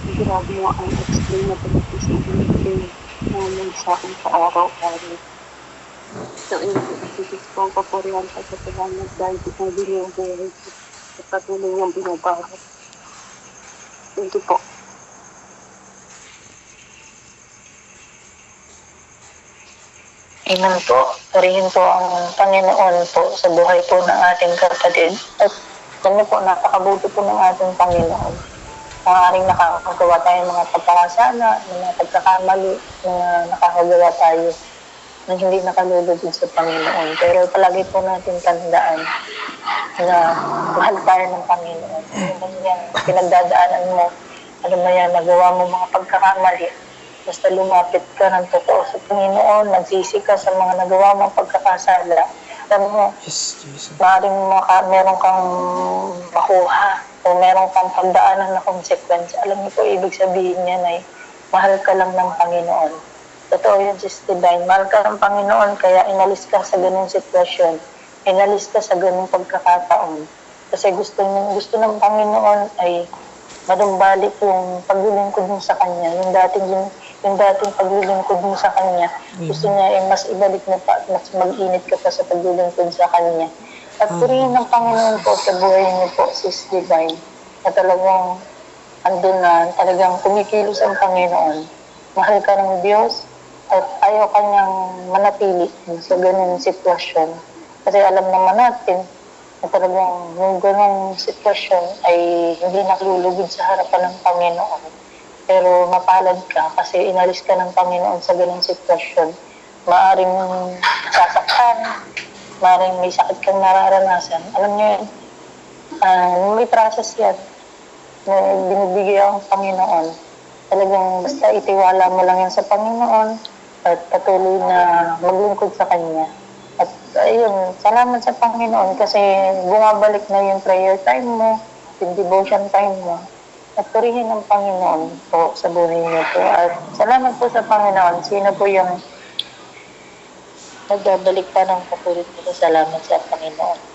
Grabe yung unexplainability sa binigay namin sa akin sa araw-araw. So, inisipis ko ang papurihan sa salamat dahil pinagili yung buhay ko at patuloy yung binabago. Thank you po. Amen po. Purihin po ang Panginoon po sa buhay po ng ating kapatid. At kami po, napakabuti po ng ating Panginoon. Maaaring nakakagawa tayo ng mga pagkakasala, ng mga pagkakamali, na nakakagawa tayo ng hindi nakalulugod sa Panginoon. Pero palagi po natin tandaan na mahal tayo ng Panginoon. Ano ba yan, pinagdadaanan mo, ano ba yan, nagawa mo mga pagkakamali, basta lumapit ka ng totoo sa Panginoon, nagsisi ka sa mga nagawa mong pagkakasala, alam mo, maaaring meron kang makuha o meron kang pagdaanan na konsekwensya. Alam niyo po, ibig sabihin niyan ay mahal ka lang ng Panginoon. Totoo yun, Sis Divine. Mahal ka ng Panginoon, kaya inalis ka sa ganung sitwasyon. Inalis ka sa ganung pagkakataon. Kasi gusto ng Panginoon ay manumbalik yung paglilingkod mo sa Kanya. Yung dating paglilingkod mo sa Kanya, gusto niya ay mas ibalik mo pa at mas mag-init ka pa sa paglilingkod sa Kanya. At purihin ng Panginoon po sa buhay niyo po, Sis Divine, na talagang andun na, talagang kumikilos ang Panginoon. Mahal ka ng Diyos at ayaw Kanyang manatili sa ganung sitwasyon. Kasi alam naman natin na talagang yung ganung sitwasyon ay hindi nakalulugod sa harapan ng Panginoon. Pero mapalad ka kasi inalis ka ng Panginoon sa ganung sitwasyon. Maaring sasaktan, maaaring may sakit kang nararanasan. Alam niyo yun, may process yan na binibigay ang Panginoon. Talagang basta itiwala mo lang yan sa Panginoon at patuloy na maglingkod sa Kanya. At ayun, salamat sa Panginoon kasi bumabalik na yung prayer time mo, yung devotion time mo. At purihin ng Panginoon po sa buhay niyo po. At salamat po sa Panginoon. Sino po yung nagbabalik pa ng papulit po? Salamat sa Panginoon.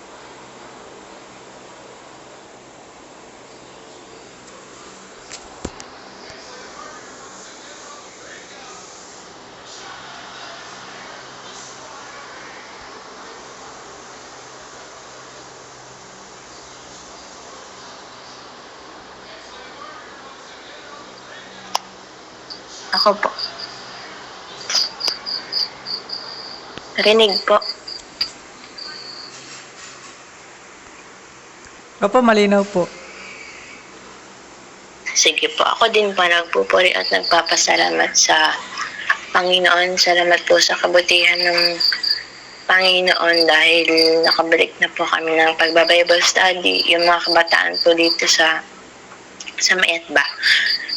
Ako po. Rinig po. Opo, malinaw po. Sige po. Ako din po nagpupuri at nagpapasalamat sa Panginoon. Salamat po sa kabutihan ng Panginoon dahil nakabalik na po kami ng pagbabible study, yung mga kabataan po dito sa Mayatba.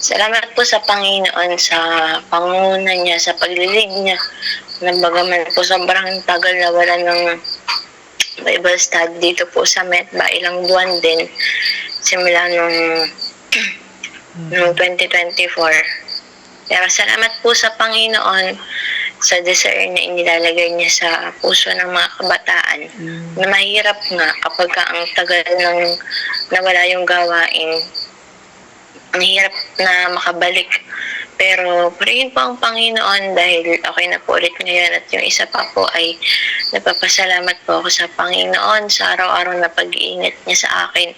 Salamat po sa Panginoon sa pangunguna niya, sa paglilig niya. Nabagaman po sobrang tagal na wala ng Bible study dito po sa Mayatba. Ilang buwan din simula nung 2024. Pero salamat po sa Panginoon sa desire na inilalagay niya sa puso ng mga kabataan na mahirap nga kapag ang tagal ng nawala yung gawain. Ang hirap na makabalik. Pero purihin po ang Panginoon dahil okay na po ulit ngayon. At yung isa pa po ay napapasalamat po ako sa Panginoon sa araw-araw na pag-iingat niya sa akin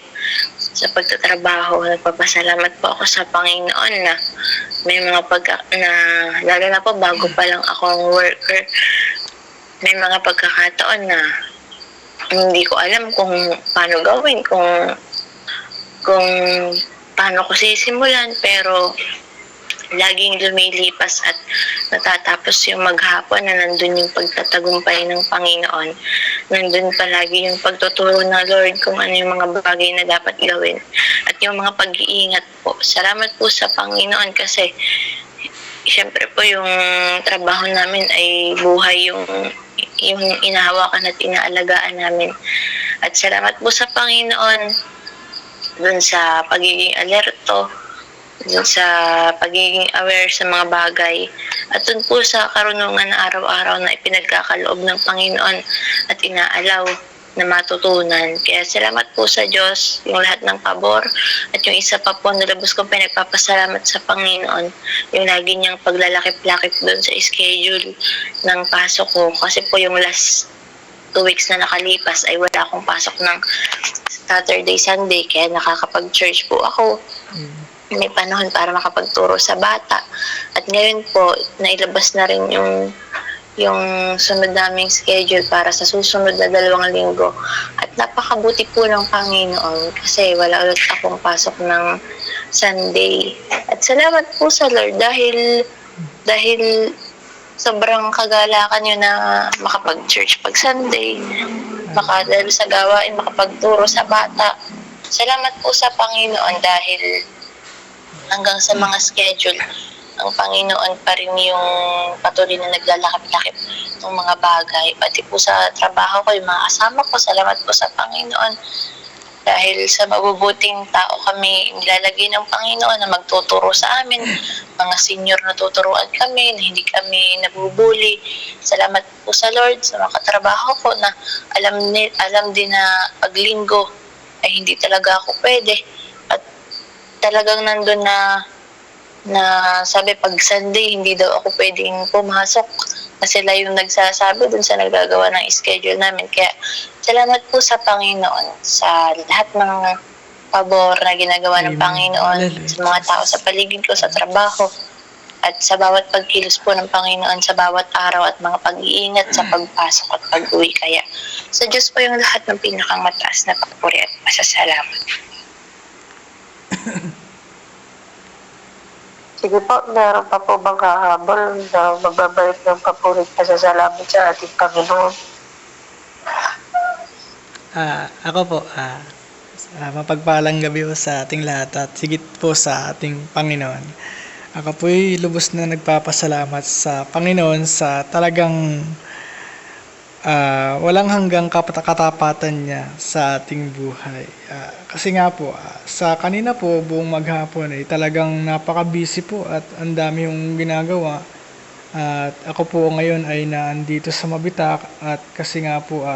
sa pagtatrabaho. Nagpapasalamat po ako sa Panginoon na may mga lalo na po bago pa lang akong worker, may mga pagkakataon na hindi ko alam kung paano gawin, kung paano ko sisimulan, pero laging lumilipas at natatapos yung maghapon na nandun yung pagtatagumpay ng Panginoon. Nandun palagi yung pagtuturo ng Lord kung ano yung mga bagay na dapat gawin at yung mga pag-iingat po. Salamat po sa Panginoon kasi siyempre po yung trabaho namin ay buhay yung inahawakan at inaalagaan namin. At salamat po sa Panginoon dun sa pagiging alerto, dun sa pagiging aware sa mga bagay, at dun po sa karunungan na araw-araw na ipinagkakaloob ng Panginoon at inaalaw na matutunan. Kaya salamat po sa Diyos, yung lahat ng pabor, at yung isa pa po na lubos kong pinagpapasalamat sa Panginoon, yung lagi niyang paglalakip-lakip dun sa schedule ng pasok ko. Kasi po yung last 2 weeks na nakalipas ay wala akong pasok ng Saturday, Sunday, kaya nakakapag-church po ako. May panahon para makapagturo sa bata. At ngayon po, nailabas na rin yung sunod naming schedule para sa susunod na 2 linggo. At napakabuti po ng Panginoon kasi wala ulit akong pasok ng Sunday. At salamat po sa Lord dahil sobrang kagalakan yun na makapag-church pag Sunday, makadalo sa gawain, makapagturo sa bata. Salamat po sa Panginoon dahil hanggang sa mga schedule, ang Panginoon pa rin yung patuloy na naglalakip-lakip ng mga bagay. Pati po sa trabaho ko, yung mga kasama ko, salamat po sa Panginoon. Dahil sa mabubuting tao kami nilalagay ng Panginoon na magtuturo sa amin. Mga senior na tuturuan kami, na hindi kami nabubuli. Salamat po sa Lord, sa mga katrabaho ko na alam din na paglinggo ay hindi talaga ako pwede. At talagang nandun na sabi pag Sunday hindi daw ako pwedeng pumasok na sila yung nagsasabi dun sa naggagawa ng schedule namin. Kaya salamat po sa Panginoon sa lahat ng pabor na ginagawa ng Panginoon sa mga tao sa paligid ko, sa trabaho, at sa bawat pagkilos po ng Panginoon sa bawat araw at mga pag-iingat sa pagpasok at pag-uwi. Kaya sa Diyos po yung lahat ng pinakang mataas na papuri at pasasalamat. Sige po, meron pa po bang kahabol na magbabalik ng papurit pasasalamat sa ating Panginoon? Ako po, mapagpalang gabi po sa ating lahat at higit po sa ating Panginoon. Ako po'y lubos na nagpapasalamat sa Panginoon sa talagang walang hanggang katapatan niya sa ating buhay. Kasi nga po, sa kanina po, buong maghapon ay talagang napaka-busy po at ang dami yung ginagawa. At ako po ngayon ay nandito sa Mabitak at kasi nga po,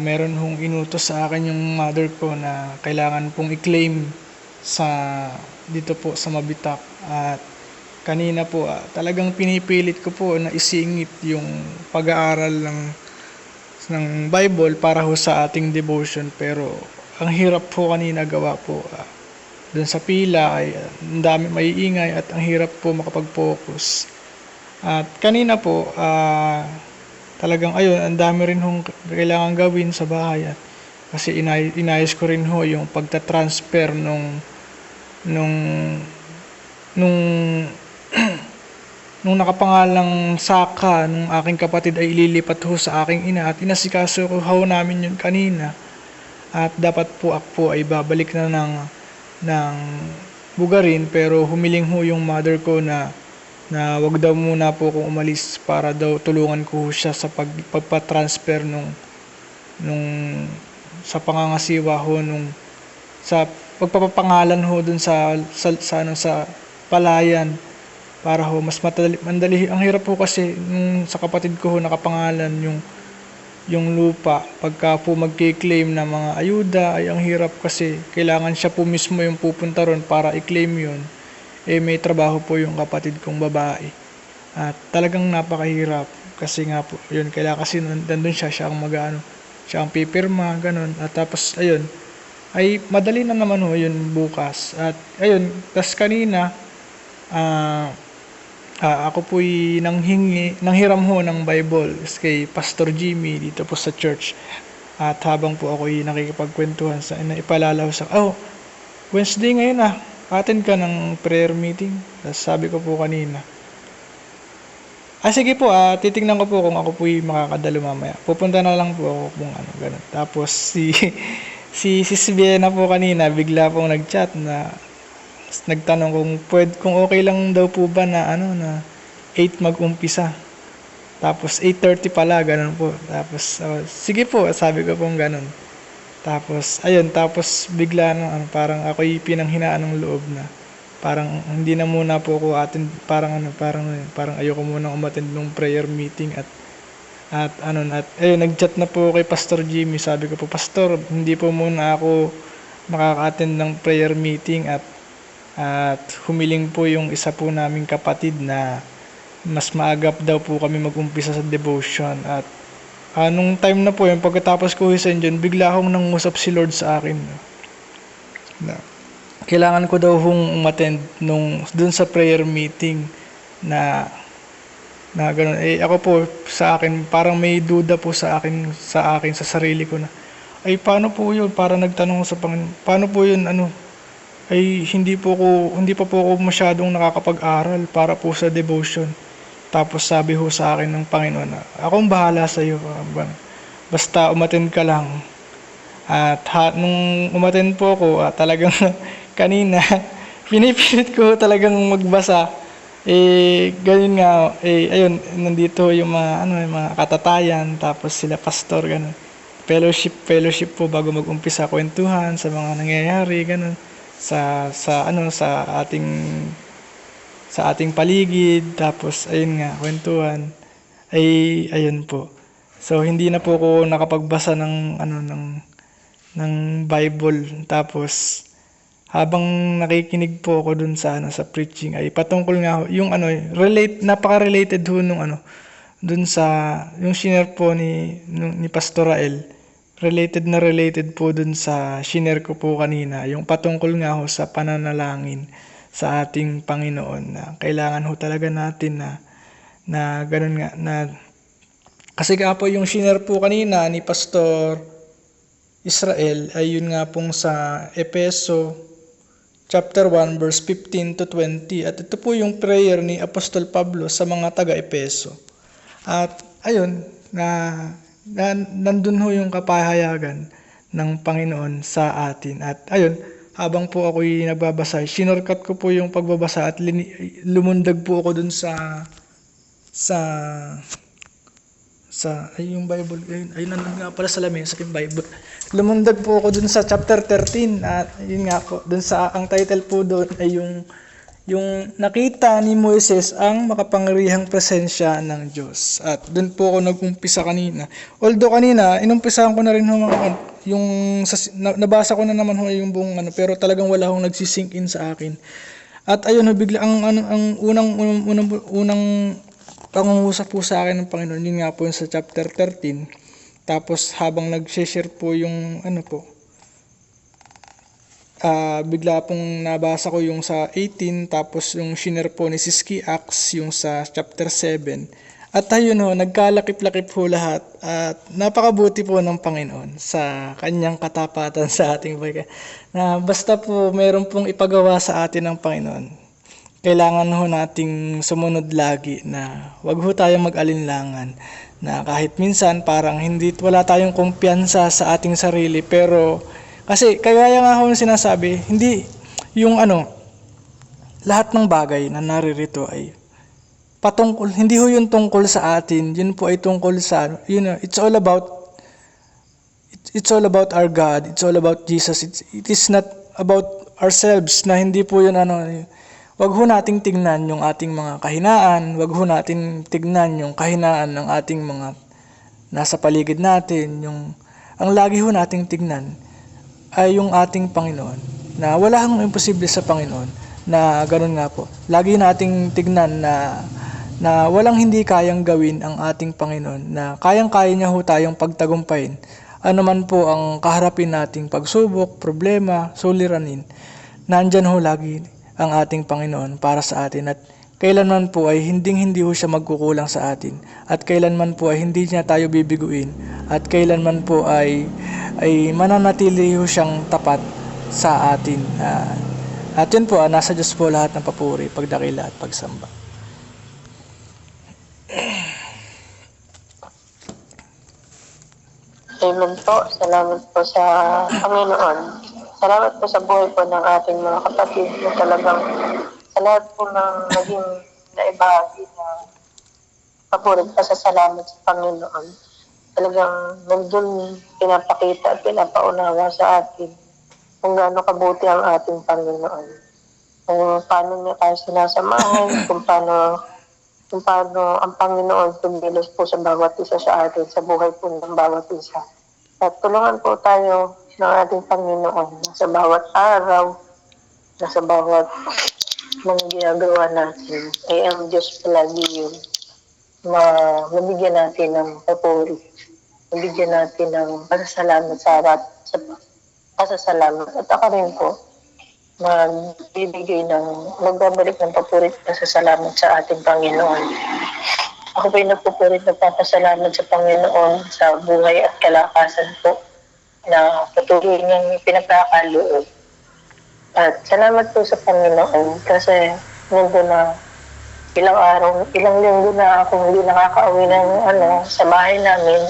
meron hong inutos sa akin yung mother ko na kailangan pong i-claim sa dito po sa Mabitak. At kanina po, talagang pinipilit ko po na isingit yung pag-aaral ng Bible para ho sa ating devotion, pero ang hirap po kanina gawa po dun sa pila ay ang dami maiingay at ang hirap po makapag-focus. At kanina po talagang ayun, ang dami rin hong kailangan gawin sa bahay at kasi inayos ko rin ho yung pagta-transfer nung nung nakapangalang saka nung aking kapatid ay ililipat ho sa aking ina at inasikaso ko ho namin yun kanina at dapat po ako ay babalik na ng Bugarin, pero humiling ho yung mother ko na wag daw muna po akong umalis para daw tulungan ko siya sa pagpa-transfer nung sa pangangasiwa ho sa pagpapapangalan ho dun sa palayan para ho mas mandali. Ang hirap po kasi nung sa kapatid ko ho nakapangalan yung lupa, pagka po magki-claim ng mga ayuda ay ang hirap kasi kailangan siya po mismo yung pupunta ron para i-claim yun. May trabaho po yung kapatid kong babae at talagang napakahirap kasi nga po yun, kailangan kasi nandun siya ang siya ang pipirma, ganun. At tapos ayun ay madali na naman ho yun bukas. At ayun, tas kanina ako po'y nanghiram ho ng Bible kay Pastor Jimmy dito po sa church. At habang po ako'y nakikipagkwentuhan ipalalaw sa Wednesday ngayon attend ka ng prayer meeting. Tapos sabi ko po kanina, sige po, titingnan ko po kung ako po'y makakadalo mamaya. Pupunta na lang po ako kung ganun. Tapos si Sibiena po kanina bigla pong nagchat na nagtanong kung okay lang daw po ba na 8 mag-umpisa. Tapos 8:30 pala, ganun po. Tapos sige po, sabi ko pong ganun. Tapos ayun, tapos bigla parang ako'y pinanghinaan ng loob na parang hindi na muna po ako attend, parang ayoko muna umattend ng prayer meeting at ayun, nagchat na po kay Pastor Jimmy. Sabi ko po, Pastor, hindi po muna ako makaka-attend ng prayer meeting at humiling po yung isa po naming kapatid na mas maagap daw po kami mag-umpisa sa devotion. At nung time na po yung pagkatapos ko isa dyan, bigla akong nangusap si Lord sa akin na kailangan ko daw umattend dun sa prayer meeting na ganun. Ako po sa akin parang may duda po sa sarili ko na paano po yun, para nagtanong sa Panginoon, paano po yun hindi pa po ako masyadong nakakapag-aral para po sa devotion. Tapos sabi ho sa akin ng Panginoon na akong bahala sa iyo, basta umattend ka lang. At nung umattend po ako, talagang kanina pinipilit ko talagang magbasa. Ganun nga, ayun, nandito yung mga katatayan, tapos sila pastor, ganun. Fellowship po bago mag-umpisa, kwentuhan sa mga nangyayari, ganun. Sa ating paligid, tapos ayun nga, kwentuhan. Ayun po. So hindi na po ako nakapagbasa ng Bible. Tapos habang nakikinig po ako dun sa preaching ay patungkol nga yung napaka-related ho dun sa yung shinare po ni Pastor Rael. Related po dun sa shinare ko po kanina, yung patungkol nga ho sa pananalangin sa ating Panginoon na kailangan ho talaga natin na ganun nga kasi nga po yung shinare po kanina ni Pastor Israel ay yun nga pong sa Efeso chapter 1 verse 15 to 20 at ito po yung prayer ni Apostol Pablo sa mga taga-Efeso. At ayun nandun ho yung kapahayagan ng Panginoon sa atin. At ayun, habang po ako'y nagbabasa, sinorkat ko po yung pagbabasa at lumundag po ako dun sa Ay yung Bible, ayun nandun nga pala sa lamesa yung Bible. Lumundag po ako dun sa chapter 13 at yun nga po, dun sa, ang title po doon ay yung nakita ni Moises ang makapangyarihang presensya ng Diyos. At dun po ako nag-umpisa kanina. Although kanina, inumpisahan ko na rin yung nabasa ko na naman yung buong pero talagang wala akong nagsisink in sa akin. At ayun, bigla ang unang pangungusap po sa akin ng Panginoon, yun nga po yung sa chapter 13. Tapos habang nag-share po yung bigla pong nabasa ko yung sa 18, tapos yung shinare po ni Siski Axe yung sa chapter 7. At ayun nagkalakip-lakip po lahat at napakabuti po ng Panginoon sa kanyang katapatan sa ating buhay. Na basta po meron pong ipagawa sa atin ng Panginoon, kailangan nating sumunod lagi na wag tayong mag-alinlangan na kahit minsan parang wala tayong kumpiyansa sa ating sarili, pero kasi kaya nga ako sinasabi, hindi yung lahat ng bagay na naririto ay patungkol, hindi yun tungkol sa atin, yun po ay tungkol sa it's all about our God, it's all about Jesus. It is not about ourselves, na hindi po yun wag nating tignan yung ating mga kahinaan, wag nating tignan yung kahinaan ng ating mga nasa paligid natin, ang lagi nating tignan ay yung ating Panginoon, na wala hang imposible sa Panginoon, na ganoon nga po. Lagi nating tignan na walang hindi kayang gawin ang ating Panginoon, na kayang-kaya niya tayong pagtagumpayin. Ano man po ang kaharapin nating pagsubok, problema, suliranin, nandyan lagi ang ating Panginoon para sa atin, at kailanman po ay hindi siya magkukulang sa atin, at kailanman po ay hindi niya tayo bibiguin, at kailanman po ay mananatili siyang tapat sa atin. At yun po, nasa Diyos po lahat ng papuri, pagdakila at pagsamba. Amen po. Salamat po sa Panginoon. Salamat po sa buhay po ng ating mga kapatid na talagang sa lahat po ng naging naibahagi na papurit pa sa salamat sa Panginoon. Talagang nandun pinapakita at pinapaunawa sa atin kung gaano kabuti ang ating Panginoon. Kung paano niya tayo sinasamahan, kung paano ang Panginoon tumilos po sa bawat isa sa atin, sa buhay po ng bawat isa. At tulungan po tayo ng ating Panginoon sa bawat araw, sa bawat mga ginagawa natin, ay ang Diyos palagi yun. Mabigyan natin ng papuri, mabigyan natin ng pasasalamat sa pasasalamat. At ako rin po, magbabalik ng papurit na salamat sa ating Panginoon. Ako po yung nagpupurit na papasalamat sa Panginoon sa buhay at kalakasan po na patuloy niyang pinagkakaloob. At salamat po sa Panginoon kasi nandun na ilang linggo na akong hindi nakaka-uwi ng sa bahay namin.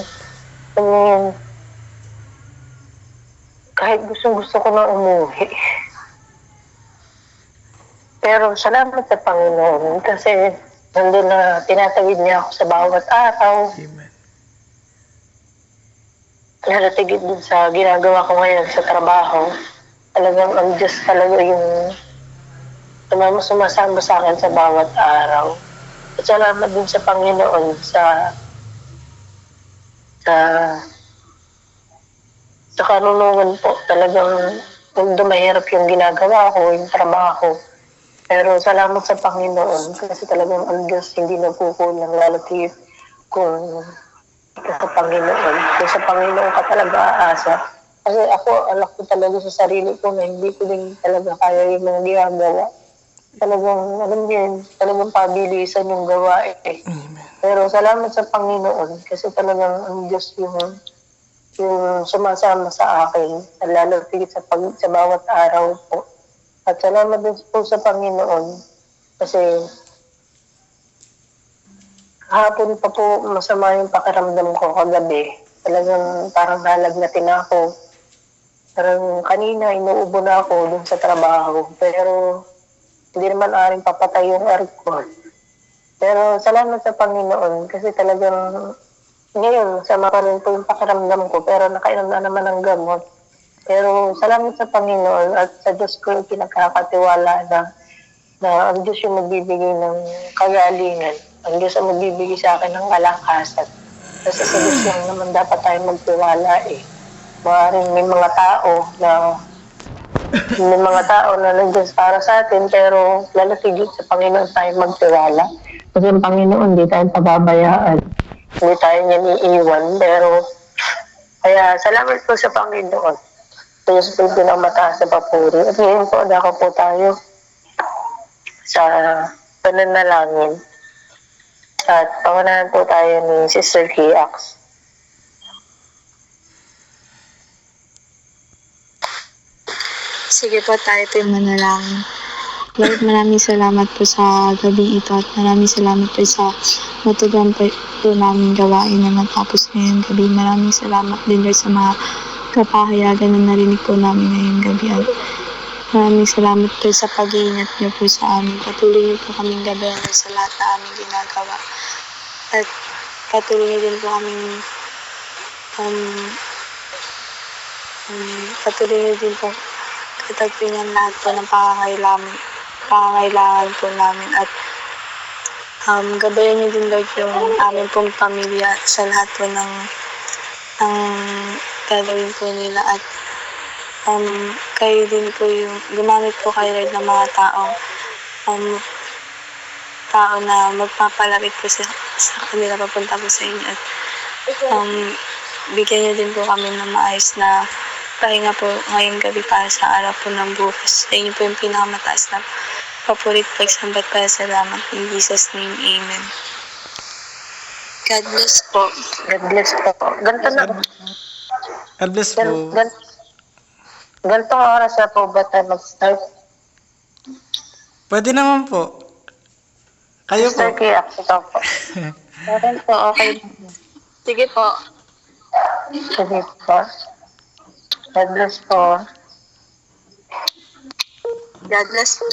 Kahit gusto ko na umuwi. Pero salamat sa Panginoon kasi nandun na tinatawid niya ako sa bawat araw. Amen. Naratigit din sa ginagawa ko ngayon sa trabaho. Talagang ang Diyos talaga yung sumasama sa akin sa bawat araw. At salamat din sa Panginoon sa karunungan po. Talagang mahirap yung ginagawa ko, yung trabaho. Pero salamat sa Panginoon kasi talagang ang Diyos hindi nagkukulang, lalo kung sa Panginoon. Kung sa Panginoon ka talaga aasa. Kasi ako, alam ko talaga sa sarili ko na hindi ko din talaga kaya yung mga ginagawa. Talagang, talagang pabilisan yung gawain eh. Pero salamat sa Panginoon kasi talagang ang Diyos yung sumasama sa akin, lalo sa bawat araw po. At salamat din po sa Panginoon kasi hapon pa po masama yung pakiramdam ko kagabi. Talagang parang nalagnatin ako. Parang kanina inuubo na ako dun sa trabaho. Pero hindi naman aring papatay yung aircon. Pero salamat sa Panginoon kasi talagang Ngayon, sama pa rin po yung pakiramdam ko, pero nakainom na naman ng gamot. Pero salamat sa Panginoon at sa Diyos ko yung pinagkakatiwala na ang Diyos yung magbibigay ng kagalingan. Ang Diyos ang magbibigay sa akin ng kalakasan. Kasi sa Diyos lang naman dapat tayo magtiwala eh. Maaaring may mga tao na nandiyan para sa atin, pero lalo tigit sa Panginoon tayo magtiwala. Kasi ang Panginoon, hindi tayo pababayaan. Hindi tayo niya iiwan. Pero, kaya salamat po sa Panginoon. Diyos po ng mataas na papuri. At ngayon po, dako po tayo sa pananalangin. At pangunahan po tayo ni Sister Kiax. Sige po, tayo po yung manalangin. Lord, maraming salamat po sa gabi ito at maraming salamat po sa matugang po namin gawain na natapos ngayong gabi. Maraming salamat din Lord sa mga kapahayagan na narinig po namin ngayong gabi. At maraming salamat po sa pag-iingat niyo po sa amin. Patuloy niyo po kaming gabayan sa lahat na aming ginagawa. At patuloy niyo din po kaming patuloy niyo din po katagpingan lahat po ng pangangailangan po namin at gabayan niyo din Lord yung aming pong pamilya sa lahat po ng gagawin po nila at kayo din po yung gumamit po kayo Lord ng mga tao na magpapalapit po sa kanila papunta po sa inyo at bigyan niyo din po kami ng maayos na pahinga po ngayong gabi para sa araw po ng bukas. Sa inyo po yung pinakamataas na papurit pagsambat para salamat. In Jesus' name, Amen. God bless po. God bless po. Ganito na. God bless po. Ganitong oras na po ba tayo mag-start? Pwede naman po. Kayo po. Sister Kiax, ito po. Okay po, okay. Sige po. Sige po. God bless po. God bless po.